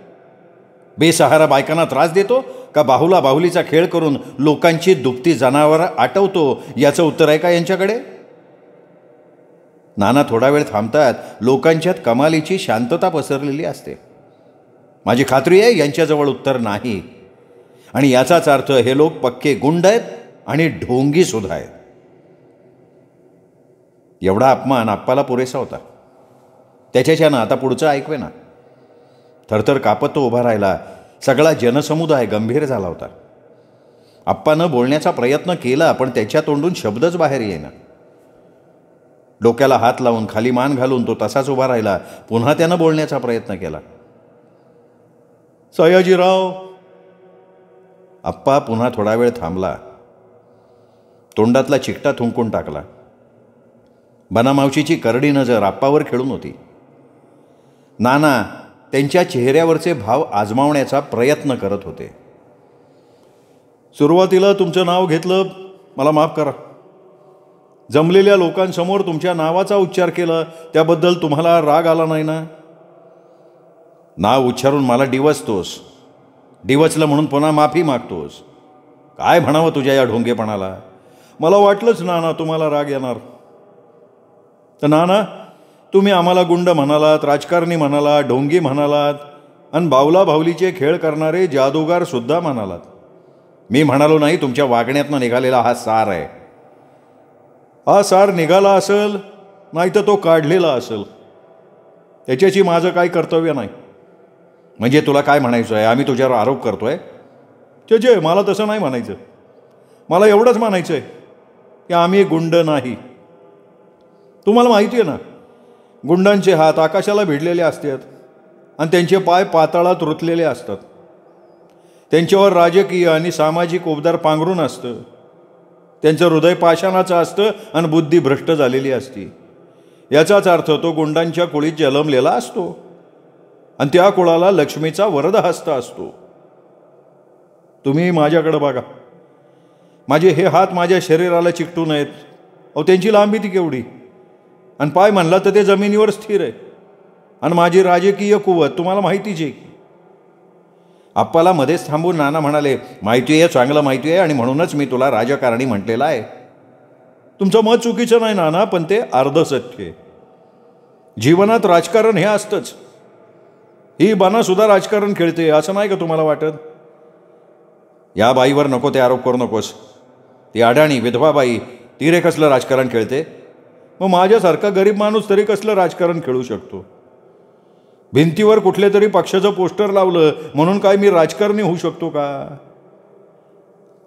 बेसहारा बायकांना त्रास देतो का बाहुला बाहुलीचा खेळ करून लोकांची दुभती जनावरं आटवतो? याचं उत्तर आहे का यांच्याकडे? नाना थोडा वेळ थांबतात. लोकांच्यात कमालीची शांतता पसरलेली असते. माझी खात्री आहे यांच्याजवळ उत्तर नाही. आणि याचाच अर्थ हे लोक पक्के गुंड आहेत आणि ढोंगी सुद्धा आहेत. एवढा अपमान आप्पाला पुरेसा होता. त्याच्याच्यानं आता पुढचं ऐकवे ना. थरथर कापत तो उभा राहिला. सगळा जनसमुदाय गंभीर झाला होता. आप्पानं बोलण्याचा प्रयत्न केला पण त्याच्या तोंडून शब्दच बाहेर येईना. डोक्याला हात लावून खाली मान घालून तो तसाच उभा राहिला. पुन्हा त्यानं बोलण्याचा प्रयत्न केला. सयाजीराव. आप्पा पुन्हा थोडा वेळ थांबला. तोंडातला चिकटा थुंकून टाकला. बनामावशीची करडी नजर आप्पावर खेळून होती. नाना त्यांच्या चेहऱ्यावरचे भाव आजमावण्याचा प्रयत्न करत होते. सुरुवातीला तुमचं नाव घेतलं, मला माफ करा. जमलेल्या लोकांसमोर तुमच्या नावाचा उच्चार केला, त्याबद्दल तुम्हाला राग आला नाही ना? नाव उच्चारून मला डिवचतोस, डिवचलं म्हणून पुन्हा माफी मागतोस. काय म्हणावं तुझ्या या ढोंगेपणाला? मला वाटलंच नाना तुम्हाला राग येणार. तर नाना तुम्ही आम्हाला गुंड म्हणालात, राजकारणी म्हणालात, ढोंगी म्हणालात आणि बावला बावलीचे खेळ करणारे जादूगार सुद्धा म्हणालात. मी म्हणालो नाही, तुमच्या वागण्यातनं निघालेला हा सार आहे. हा सार निघाला असेल नाही तर तो काढलेला असेल, त्याच्याशी माझं काही कर्तव्य नाही. म्हणजे तुला काय म्हणायचं आहे? आम्ही तुझ्यावर आरोप करतोय? जे मला तसं नाही म्हणायचं. मला एवढंच म्हणायचं आहे की आम्ही गुंड नाही. तुम्हाला माहिती आहे ना, गुंडांचे हात आकाशाला भिडलेले असतात आणि त्यांचे पाय पाताळात रुतलेले असतात. त्यांच्यावर राजकीय आणि सामाजिक उबदार पांघरून असतं. त्यांचं हृदय पाषाणाचं असतं आणि बुद्धी भ्रष्ट झालेली असती. याचाच अर्थ तो गुंडांच्या कुळीत जन्मलेला असतो आणि त्या कुळाला लक्ष्मीचा वरदहस्त असतो. तुम्ही माझ्याकडे बघा. माझे हे हात माझ्या शरीराला चिकटू नयेत. अहो त्यांची लांबी ती केवढी, आणि पाय म्हणला तर ते जमिनीवर स्थिर आहे. आणि माझी राजकीय कुवत तुम्हाला माहितीच आहे. आप्पाला मध्येच थांबून नाना म्हणाले, माहिती आहे, चांगलं माहिती आहे, आणि म्हणूनच मी तुला राजकारणी म्हटलेलं आहे. तुमचं मत चुकीचं नाही नाना, पण ते अर्ध सत्य आहे. जीवनात राजकारण हे असतंच. ही बाना सुद्धा राजकारण खेळते, असं नाही का तुम्हाला वाटत? या बाईवर नको ते आरोप करू नकोस. ती अडाणी विधवा बाई, ती रे कसलं राजकारण खेळते? मग माझ्यासारखा गरीब माणूस तरी कसलं राजकारण खेळू शकतो? भिंतीवर कुठल्या तरी पक्षाचं पोस्टर लावलं म्हणून काय मी राजकारणी होऊ शकतो का?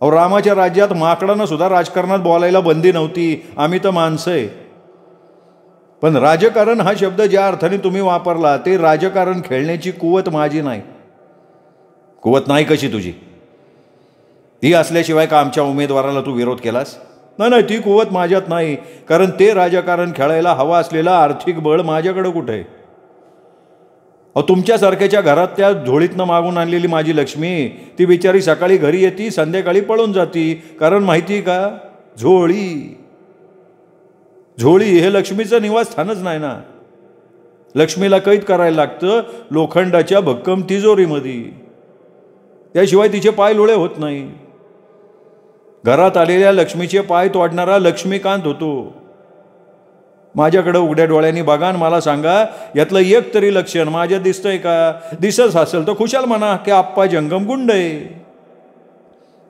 अहो रामाच्या राज्यात माकडांना सुद्धा राजकारणात बोलायला बंदी नव्हती. आम्ही तर माणसं आहे. पण राजकारण हा शब्द ज्या अर्थाने तुम्ही वापरला, ते राजकारण खेळण्याची कुवत माझी नाही. कुवत नाही कशी तुझी? ती असल्याशिवाय का आमच्या उमेदवाराला तू विरोध केलास? नाही, ती कुवत माझ्यात नाही. कारण ते राजकारण खेळायला हवा असलेला आर्थिक बळ माझ्याकडं कुठे आहे? अहो तुमच्यासारख्याच्या घरात त्या झोळीतनं मागून आणलेली माझी लक्ष्मी, ती बिचारी सकाळी घरी येते, संध्याकाळी पळून जाती. कारण माहिती का? झोळी हे लक्ष्मीचं निवासस्थानच नाही ना. लक्ष्मीला कैद करायला लागतं लोखंडाच्या भक्कम तिजोरीमध्ये, त्याशिवाय तिचे पाय लोळे होत नाही. घरात आलेल्या लक्ष्मीचे पाय तोडणारा लक्ष्मीकांत होतो. माझ्याकडं उघड्या डोळ्यांनी बघा आणि मला सांगा, यातलं एक तरी लक्षण माझ्या दिसतंय का? दिसत असेल तर खुशाल म्हणा की आप्पा जंगम गुंड आहे.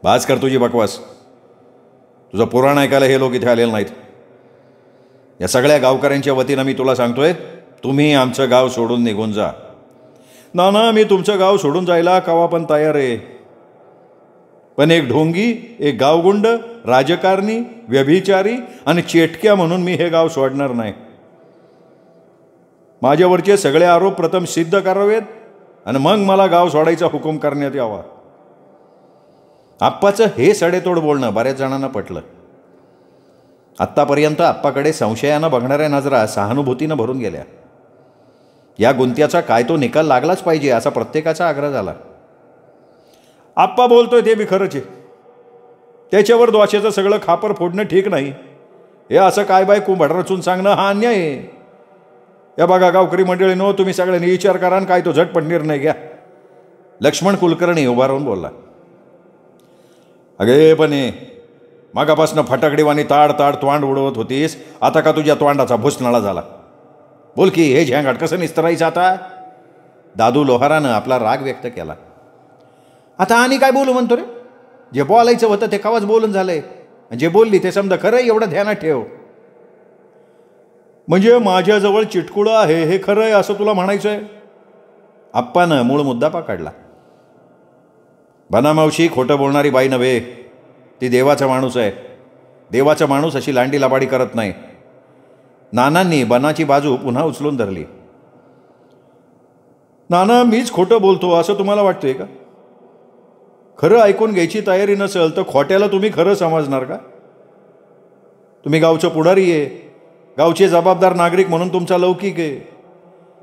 बाज कर तुझी बकवास. तुझं पुराण ऐकायला हे लोक इथे आलेले नाहीत. या सगळ्या गावकऱ्यांच्या वतीनं मी तुला सांगतोय, तुम्ही आमचं गाव सोडून निघून जा. नाना मी तुमचं गाव सोडून जायला कवा पण तयार आहे, पण एक ढोंगी, एक गावगुंड, राजकारणी, व्यभिचारी आणि चेटक्या म्हणून मी हे गाव सोडणार नाही. माझ्यावरचे सगळे आरोप प्रथम सिद्ध करावेत आणि मग मला गाव सोडायचा हुकूम करण्यात यावा. आप्पाचं हे सडेतोड बोलणं बऱ्याच जणांना पटलं. आत्तापर्यंत आप्पाकडे संशयानं बघणाऱ्या नजरा सहानुभूतीनं भरून गेल्या. या गुंत्याचा काय तो निकाल लागलाच पाहिजे असा प्रत्येकाचा आग्रह झाला. आप्पा बोलतोय ते बी खरंच आहे. त्याच्यावर द्वाशेचं सगळं खापर फोडणं ठीक नाही. हे असं काय बाय कुंभाड रचून सांगणं हा अन्याय आहे. या बघा गावकरी मंडळीनो, तुम्ही सगळ्यांनी विचार करा आणि काय तो झटपट निर्णय घ्या. लक्ष्मण कुलकर्णी उभा राहून बोलला. अगे पण मागापासनं फटाकडेवानी ताड ताड तोंड उडवत होतीस, आता का तुझ्या तोंडाचा भुसनाळा झाला? बोल की हे झँगाट कसं निस्तरायचं आता? दादू लोहारानं आपला राग व्यक्त केला. आता आणि काय बोलू म्हणतो रे? जे बोलायचं होतं ते कवाच बोलून झालंय. जे बोलली ते समजा खरं एवढं ध्यानात ठेव. म्हणजे माझ्याजवळ चिटकुळं आहे हे खरं आहे असं तुला म्हणायचं आहे? आप्पानं मूळ मुद्दा पकडला. बनामावशी खोटं बोलणारी बाई नव्हे, ती देवाचा माणूस आहे. देवाचा माणूस अशी लांडी लबाडी करत नाही. नानांनी बनाची बाजू पुन्हा उचलून धरली. नाना, मीच खोटं बोलतो असं तुम्हाला वाटतंय का? खरं ऐकून घ्यायची तयारी नसेल तर खोट्याला तुम्ही खरं समजणार का? तुम्ही गावचं पुढारी आहे, गावचे जबाबदार नागरिक म्हणून तुमचा लौकिक आहे.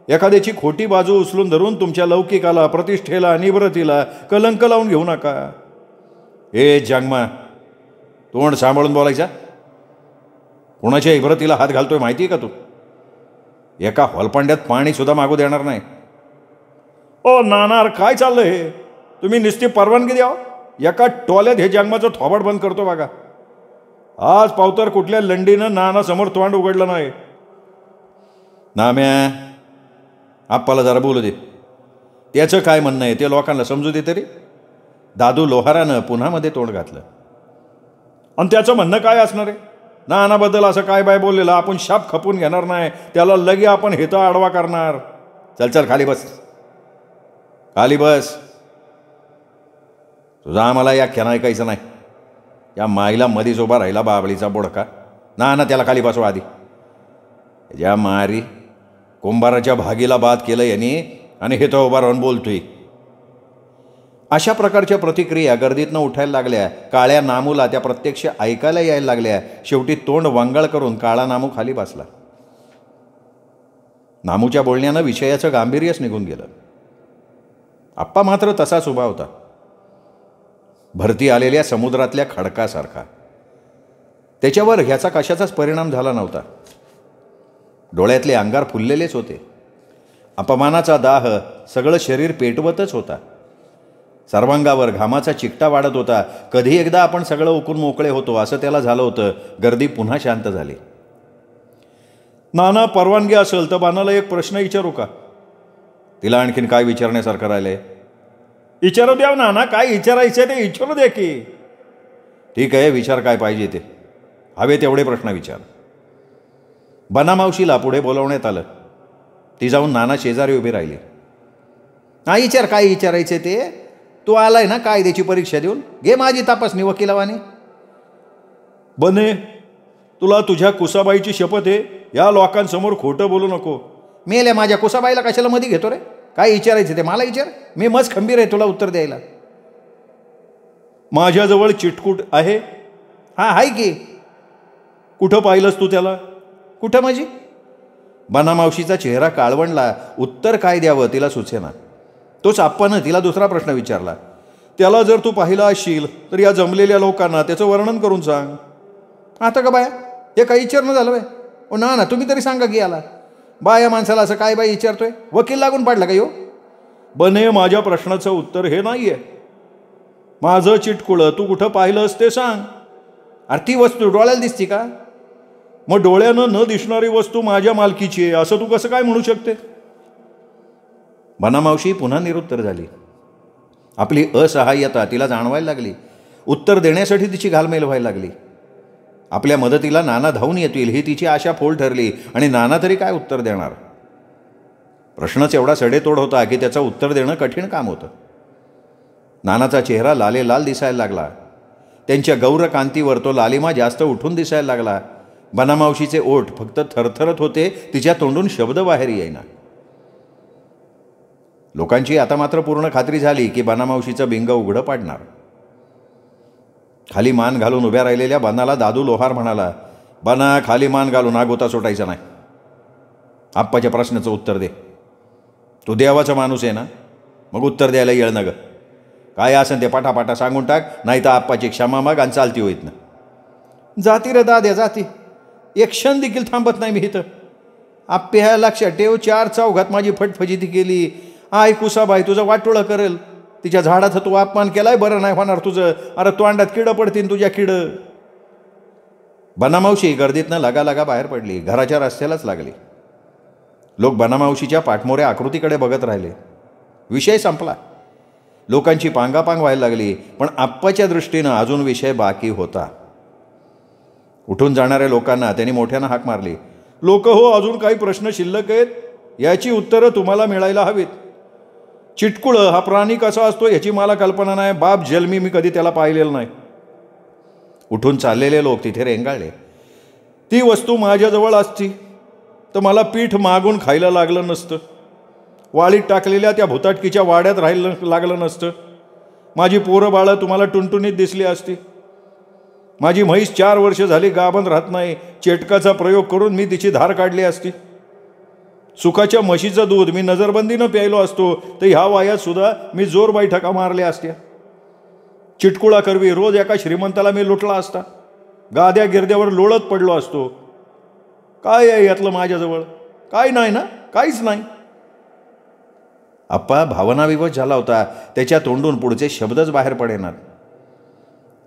एखाद्याची खोटी बाजू उचलून धरून तुमच्या लौकिकाला, प्रतिष्ठेला, निवृत्तीला कलंक लावून घेऊ नका. ए जांगमा, तोंड सांभाळून बोलायचा. कोणाच्या इब्रतीला हात घालतोय माहिती आहे का तू? एका हॉलपांड्यात पाणी सुद्धा मागू देणार नाही. ओ नानार, काय चाललंय हे? तुम्ही नुसती परवानगी द्या. एका टोल्यात हे जन्माचं थोबाड बंद करतो बघा. आज पावतर कुठल्या लंडीनं नाना समोर तोंड उघडलं नाही. नाम्या, आप्पाला जरा बोलू दे. त्याचं काय म्हणणं आहे ते लोकांना समजू दे तरी. दादू लोहारानं पुन्हा मध्ये तोंड घातलं. आणि त्याचं म्हणणं काय असणार आहे? नानाबद्दल असं काय बाय बोललेलं आपण शाप खपून घेणार नाही. त्याला लगे आपण हेता आडवा करणार. चल चल खाली बस, खाली बस. तुझा आम्हाला याख्यान ऐकायचं नाही. या माईला मधीच उभा राहिला बाबळीचा बोडका. ना त्याला खाली बसवा आधी. ज्या मारी कुंभाराच्या भागीला बाद केलं यांनी आणि हे तो उभा राहून बोलतोय. अशा प्रकारच्या प्रतिक्रिया गर्दीतनं उठायला लागल्या. काळ्या नामूला त्या प्रत्यक्ष ऐकायला यायला लागल्या. शेवटी तोंड वांगळ करून काळा नामू खाली बसला. नामूच्या बोलण्यानं विषयाचं गांभीर्यच निघून गेलं. आप्पा मात्र तसाच उभा होता, भरती आलेल्या समुद्रातल्या खडकासारखा. त्याच्यावर ह्याचा कशाचाच परिणाम झाला नव्हता. डोळ्यातले अंगार फुललेलेच होते. अपमानाचा दाह सगळं शरीर पेटवतच होता. सर्वांगावर घामाचा चिकटा वाढत होता. कधी एकदा आपण सगळं उकून मोकळे होतो असं त्याला झालं होतं. गर्दी पुन्हा शांत झाली. नाना, परवानगी असेल तर बानाला एक प्रश्न विचारू का? तिला आणखीन काय विचारण्यासारखं राहिलंय? विचारू द्या नाना, काय विचारायचं ते विचारू दे की. ठीक आहे, विचार काय पाहिजे ते. हवे तेवढे प्रश्न विचार. बनामावशीला पुढे बोलवण्यात आलं. ती जाऊन नाना शेजारी उभी राहिली. हा विचार, काय विचारायचे ते. तू आलाय ना कायद्याची परीक्षा देऊन, घे माझी तपासणी वकिलावानी. बने, तुला तुझ्या कुसाबाईची शपथ आहे, या लोकांसमोर खोटं बोलू नको. मेल्या माझ्या कुसाबाईला कशाला मध्ये घेतो रे? काय विचारायचं ते मला विचार. मी मस्त खंबीर आहे तुला उत्तर द्यायला. माझ्याजवळ चिटकूट आहे. हा आहे की. कुठं पाहिलंस तू त्याला? कुठं माझी? बनामावशीचा चेहरा काळवणला. उत्तर काय द्यावं तिला सुचेना. तोच आप्पानं तिला दुसरा प्रश्न विचारला. त्याला जर तू पाहिला असशील तर या जमलेल्या लोकांना त्याचं वर्णन करून सांग. आता का बाया, हे काही विचारणं झालं बाय? ओ ना तुम्ही तरी सांगा की याला. बाया माणसाला असं काय बाई विचारतोय? वकील लागून पाडला का यो? बने, माझ्या प्रश्नाचं उत्तर हे नाही आहे. माझं चिटकुळं तू कुठं पाहिलंस ते सांग. अरे ती वस्तू डोळ्याला दिसती का? मग डोळ्यानं न दिसणारी वस्तू माझ्या मालकीची आहे असं तू कसं काय म्हणू शकते? बनामावशी पुन्हा निरुत्तर झाली. आपली असहाय्यता तिला जाणवायला लागली. उत्तर देण्यासाठी तिची घालमेल व्हायला लागली. आपल्या मदतीला नाना धावून येतील ही तिची आशा फोल ठरली. आणि नाना तरी काय उत्तर देणार? प्रश्नच एवढा सडेतोड होता की त्याचं उत्तर देणं कठीण काम होतं. नानाचा चेहरा लालेलाल दिसायला लागला. त्यांच्या गौरकांतीवर तो लालिमा जास्त उठून दिसायला लागला. बनामावशीचे ओठ फक्त थरथरत होते. तिच्या तोंडून शब्द बाहेर येईना. लोकांची आता मात्र पूर्ण खात्री झाली की बनामावशीचं बिंग उघडं पाडणार. खाली मान घालून उभ्या राहिलेल्या बनाला दादू लोहार म्हणाला, बना, खाली मान घालून आगोता सुटायचा नाही. आप्पाच्या प्रश्नाचं उत्तर दे. तू देवाचा माणूस आहे ना, मग उत्तर द्यायला येळ ना ग. काय असेल ते पाठापाठा सांगून टाक, नाही तर आप्पाची क्षमा माग आणि चालती होईत ना. जाती रे दाद्या जाती, एक क्षण देखील थांबत नाही मी इथं. आप्पे ह्या लक्षात ठेव, 4 चौघात माझी फटफजिती केली. आय कुसाबाई तुझं वाटोळं करेल. तिच्या झाडाचा तू अपमान केलाय, बरं नाही होणार तुझं. अरे तोंडात किडं पडतील तुझ्या किडं. बनामावशी गर्दीतनं लगा बाहेर पडली, घराच्या रस्त्यालाच लागली. लोक बनामावशीच्या पाठमोऱ्या आकृतीकडे बघत राहिले. विषय संपला. लोकांची पांगापांग व्हायला लागली. पण आप्पाच्या दृष्टीनं अजून विषय बाकी होता. उठून जाणाऱ्या लोकांना त्यांनी मोठ्यानं हाक मारली. लोक हो, अजून काही प्रश्न शिल्लक आहेत, याची उत्तरं तुम्हाला मिळायला हवीत. चिटकुळं हा प्राणी कसा असतो याची मला कल्पना नाही. बाप जन्मी मी कधी त्याला पाहिलेलं नाही. उठून चाललेले लोक तिथे रेंगाळले. ती वस्तू माझ्याजवळ असती तर मला पीठ मागून खायला लागलं नसतं. वाळीत टाकलेल्या त्या भुताटकीच्या वाड्यात राहायला लागलं नसतं. माझी पोरं बाळं तुम्हाला टुणटुणीत दिसली असती. माझी म्हैस 4 वर्ष झाली गाभण राहत नाही. चेटकाचा प्रयोग करून मी तिची धार काढली असती. सुखाच्या म्हशीचं दूध मी नजरबंदीनं प्यायलो असतो तर ह्या वयात सुद्धा मी जोर बैठका मारल्या असत्या. चिटकुळा करवी रोज एका श्रीमंताला मी लुटला असता. गाद्या गिरद्यावर लोळत पडलो असतो. काय आहे यातलं माझ्याजवळ? काय नाही ना, काहीच नाही. आप्पा भावनाविवश झाला होता. त्याच्या तोंडून पुढचे शब्दच बाहेर पडेनात.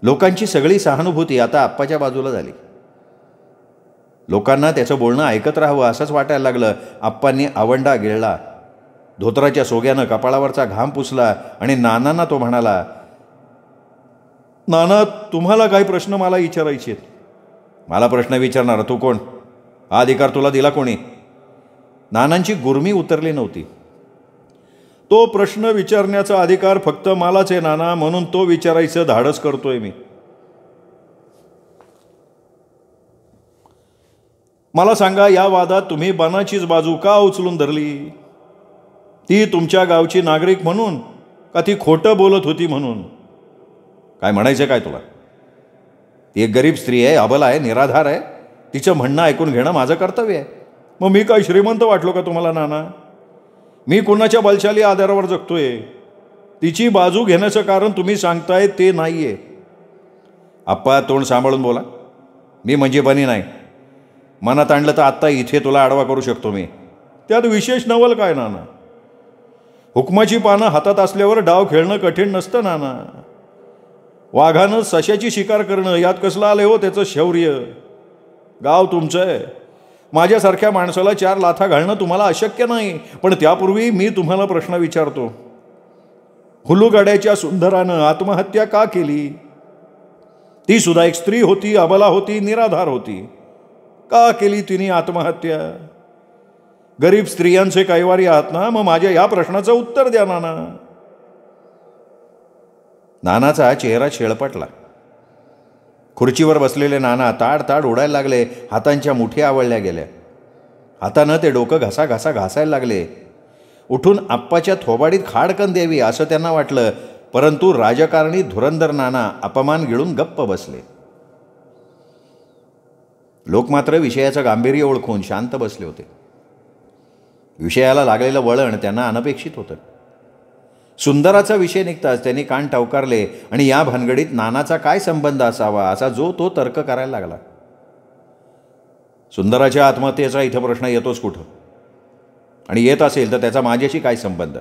लोकांची सगळी सहानुभूती आता आप्पाच्या बाजूला झाली. लोकांना त्याचं बोलणं ऐकत राहावं असंच वाटायला लागलं. आप्पांनी आवंडा गिळला, धोतराच्या सोग्यानं कपाळावरचा घाम पुसला आणि नानांना तो म्हणाला, नाना तुम्हाला काही प्रश्न मला विचारायचे आहेत. मला प्रश्न विचारणार तू कोण? हा अधिकार तुला दिला कोणी? नानांची गुरमी उतरली नव्हती. तो प्रश्न विचारण्याचा अधिकार फक्त मलाच आहे नाना, म्हणून तो विचारायचं धाडस करतोय मी. मला सांगा, या वादात तुम्ही बनाचीच बाजू का उचलून धरली? ती तुमच्या गावची नागरिक म्हणून का ती खोटं बोलत होती म्हणून? काय म्हणायचं काय तुला? ती एक गरीब स्त्री आहे, अबला आहे, निराधार आहे. तिचं म्हणणं ऐकून घेणं माझं कर्तव्य आहे. मग मी काय श्रीमंत वाटलो का तुम्हाला नाना? मी कुणाच्या बलशाली आधारावर जगतोय? तिची बाजू घेण्याचं कारण तुम्ही सांगताय ते नाही आहे. आप्पा तोंड सांभाळून बोला. मी म्हणजे बनी नाही. मनात आणलं तर आत्ता इथे तुला आडवा करू शकतो मी. त्यात विशेष नवल काय नाना? हुकमाची पानं हातात असल्यावर डाव खेळणं कठीण नसतं नाना. वाघानं सशाची शिकार करणं यात कसलं आलं हो त्याचं शौर्य? गाव तुमचं आहे. माझ्यासारख्या माणसाला 4 लाथा घालणं तुम्हाला अशक्य नाही. पण त्यापूर्वी मी तुम्हाला प्रश्न विचारतो. हुलूगाड्याच्या सुंदरानं आत्महत्या का केली? ती सुद्धा एक स्त्री होती, अबला होती, निराधार होती. का केली तिने आत्महत्या? गरीब स्त्रियांचे कैवारी आहात ना, मग माझ्या या प्रश्नाचं उत्तर द्या नाना. नानाचा चेहरा शेळपटला. खुर्चीवर बसलेले नाना ताड उडायला लागले. हातांच्या मुठ्या आवळल्या गेल्या. हातानं ते डोकं घासायला लागले. उठून आप्पाच्या थोबाडीत खाडकन द्यावी असं त्यांना वाटलं. परंतु राजकारणी धुरंधर नाना अपमान गिळून गप्प बसले. लोक मात्र विषयाचं गांभीर्य ओळखून शांत बसले होते. विषयाला लागलेलं वळण त्यांना अनपेक्षित होतं. सुंदराचा विषय निघताच त्यांनी कान टवकारले आणि या भानगडीत नानाचा काय संबंध असावा असा जो तो तर्क करायला लागला. सुंदराच्या आत्महत्येचा इथं प्रश्न येतोच कुठं? आणि येत असेल तर त्याचा माझ्याशी काय संबंध?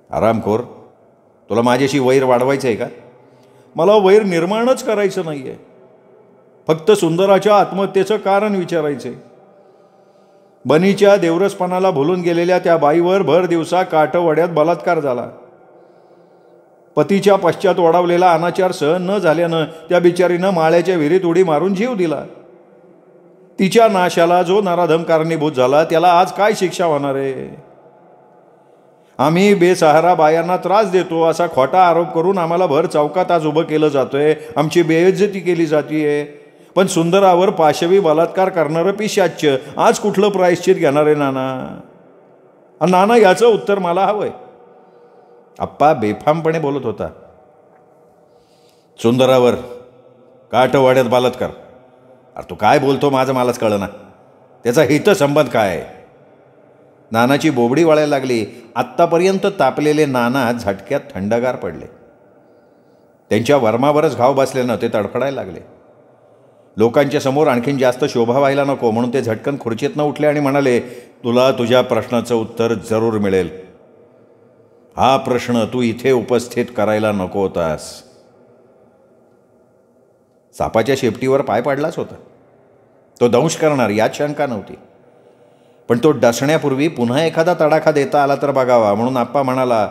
आरामखोर, तुला माझ्याशी वैर वाढवायचं आहे का? मला वैर निर्माणच करायचं नाही आहे. फक्त सुंदराच्या आत्महत्येचं कारण विचारायचं आहे. बनीच्या देवरसपणाला भुलून गेलेल्या त्या बाईवर भर दिवसा काठवड्यात बलात्कार झाला. पतीच्या पश्चात ओढावलेला अनाचार सहन न झाल्यानं त्या बिचारीनं माळ्याच्या विहिरीत उडी मारून जीव दिला. तिच्या नाशाला जो नराधम कारणीभूत झाला त्याला आज काय शिक्षा होणार आहे? आम्ही बेसहारा बायांना त्रास देतो असा खोटा आरोप करून आम्हाला भर चौकात आज उभं केलं जातोय. आमची बेइज्जती केली जातीये. पण सुंदरावर पाशवी बलात्कार करणारं पिशाच्य आज कुठलं प्रायश्चित घेणार आहे नाना? नाना याचं उत्तर मला हवंय. आप्पा बेफामपणे बोलत होता. सुंदरावर काठवाड्यात बलात्कार? अरे तू काय बोलतो माझं मलाच कळना. त्याचा हितसंबंध काय आहे? नानाची बोबडी वळायला लागली. आत्तापर्यंत तापलेले नाना झटक्यात थंडगार पडले. त्यांच्या वर्मावरच घाव बसल्यानं ते तडफडायला लागले. लोकांच्या समोर आणखीन जास्त शोभा व्हायला नको म्हणून ते झटकन खुर्चीतनं उठले आणि म्हणाले, तुला तुझ्या प्रश्नाचं उत्तर जरूर मिळेल. हा प्रश्न तू इथे उपस्थित करायला नको होतास. सापाच्या शेपटीवर पाय पाडलाच होता. तो दंश करणार यात शंका नव्हती. पण तो डसण्यापूर्वी पुन्हा एखादा तडाखा देता आला तर बघावा म्हणून आप्पा म्हणाला,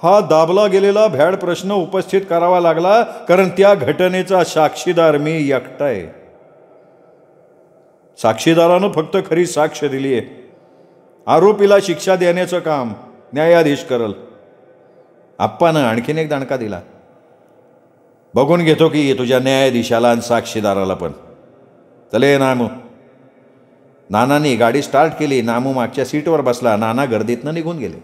हा दाबला गेलेला भ्याड प्रश्न उपस्थित करावा लागला कारण त्या घटनेचा साक्षीदार मी एकटा आहे. साक्षीदारानं फक्त खरी साक्ष दिली आहे. आरोपीला शिक्षा देण्याचं काम न्यायाधीश करल. आप्पानं आणखीन एक दणका दिला. बघून घेतो की तुझ्या न्यायाधीशाला आणि साक्षीदाराला पण. चले नामू. नानांनी गाडी स्टार्ट केली. नामू मागच्या सीटवर बसला. नाना गर्दीतनं निघून गेले.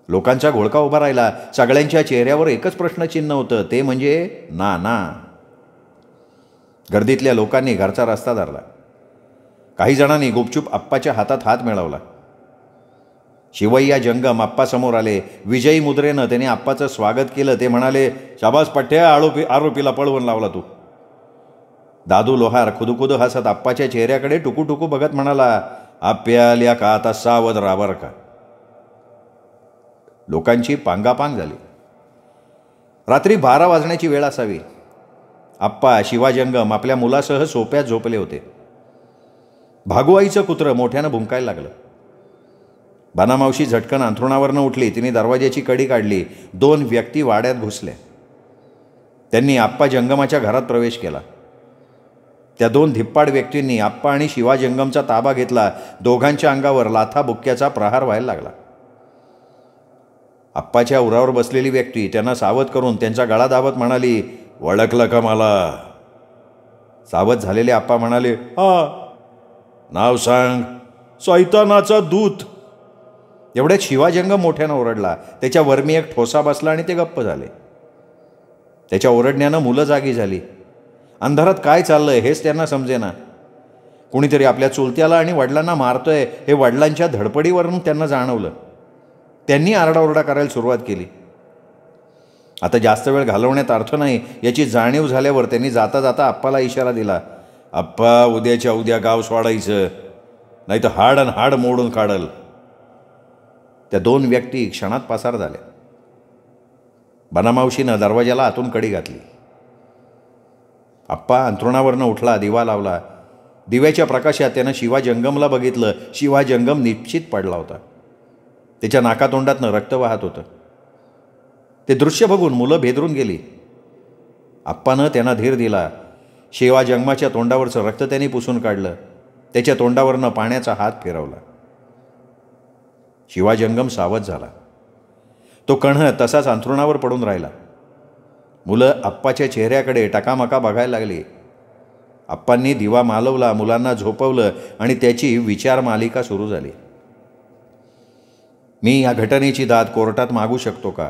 लोकांचा घोळका उभा राहिला. सगळ्यांच्या चेहऱ्यावर एकच प्रश्नचिन्ह होतं, ते म्हणजे नाना. गर्दीतल्या लोकांनी घरचा रस्ता धरला. काही जणांनी गुपचूप आप्पाच्या हातात हात मिळवला. शिवय्या जंगम आप्पासमोर आले. विजयी मुद्रेनं त्याने आप्पाचं स्वागत केलं. ते म्हणाले, शाबास पठ्ठ्या, आरोपीला पळवून लावला तू. दादू लोहार खुदुखुद हसत आप्पाच्या चेहऱ्याकडे टुकूटुकू बघत म्हणाला, आप्या आल्या का आता सावध राहा का. लोकांची पांगापांग झाली. रात्री 12 वाजण्याची वेळ असावी. आप्पा शिवाजंगम आपल्या मुलासह सोप्यात झोपले होते. भागुआईचं कुत्रं मोठ्यानं भुंकायला लागलं. बानामावशी झटकन अंथरुणावरनं उठली. तिने दरवाजाची कडी काढली. 2 व्यक्ती वाड्यात घुसल्या. त्यांनी आप्पा जंगमाच्या घरात प्रवेश केला. त्या 2 धिप्पाड व्यक्तींनी आप्पा आणि शिवाजंगमचा ताबा घेतला. दोघांच्या अंगावर लाथा बुक्क्याचा प्रहार व्हायला लागला. आप्पाच्या उरावर बसलेली व्यक्ती त्यांना सावध करून त्यांचा गळा दाबत म्हणाली, ओळखलं का मला. सावध झालेले आप्पा म्हणाले, हा. नाव सांग. सैतानाचा दूत. एवढ्यात शिवाजंगम मोठ्यानं ओरडला. त्याच्या वर्मी एक ठोसा बसला आणि ते गप्प झाले. त्याच्या ओरडण्यानं मुलं जागी झाली. अंधारात काय चाललंय हेच त्यांना समजेना. कुणीतरी आपल्या चुलत्याला आणि वडिलांना मारतोय हे वडिलांच्या धडपडीवरून त्यांना जाणवलं. त्यांनी आरडाओरडा करायला सुरुवात केली. आता जास्त वेळ घालवण्यात अर्थ नाही याची जाणीव झाल्यावर त्यांनी जाता जाता आप्पाला इशारा दिला, आप्पा उद्याच्या उद्या गाव सोडायचं, नाही तर हाड आणि हाड मोडून काढल. त्या 2 व्यक्ती क्षणात पसार झाल्या. बनामावशीनं दरवाजाला आतून कडी घातली. आप्पा अंथरुणावरनं उठला. दिवा लावला. दिव्याच्या प्रकाशात त्यानं शिवाजंगमला बघितलं. शिवाजंगम निश्चित पडला होता. त्याच्या नाकातोंडातनं रक्त वाहत होतं. ते दृश्य बघून मुलं भेदरून गेली. आप्पानं त्यांना धीर दिला. शिवाजंगमाच्या तोंडावरचं रक्त त्यांनी पुसून काढलं. त्याच्या तोंडावरनं पाण्याचा हात फिरवला. शिवाजंगम सावध झाला. तो कण्ह तसाच अंथरुणावर पडून राहिला. मुलं आप्पाच्या चेहऱ्याकडे टकामका बघायला लागली. आप्पांनी दिवा मालवला, मुलांना झोपवलं आणि त्याची विचार मालिका सुरू झाली. मी या घटनेची दाद कोर्टात मागू शकतो का.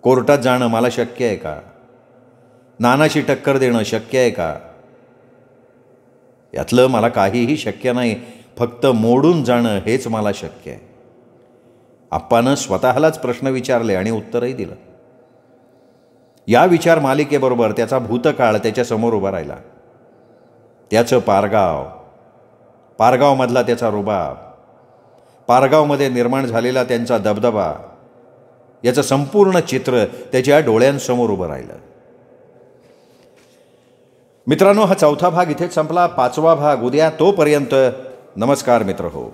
कोर्टात जाणं मला शक्य आहे का. नानाची टक्कर देणं शक्य आहे का. यातलं मला काहीही शक्य नाही. फक्त मोडून जाणं हेच मला शक्य आहे. आप्पानं स्वतःलाच प्रश्न विचारले आणि उत्तरही दिलं. या विचार मालिकेबरोबर त्याचा भूतकाळ त्याच्यासमोर उभा राहिला. त्याचं पारगावमधला त्याचा रुबाब, पारगावमध्ये निर्माण झालेला त्यांचा दबदबा, याचं संपूर्ण चित्र त्याच्या डोळ्यांसमोर उभं राहिलं. मित्रांनो, हा 4था भाग इथेच संपला. 5वा भाग उद्या. तोपर्यंत नमस्कार मित्र हो.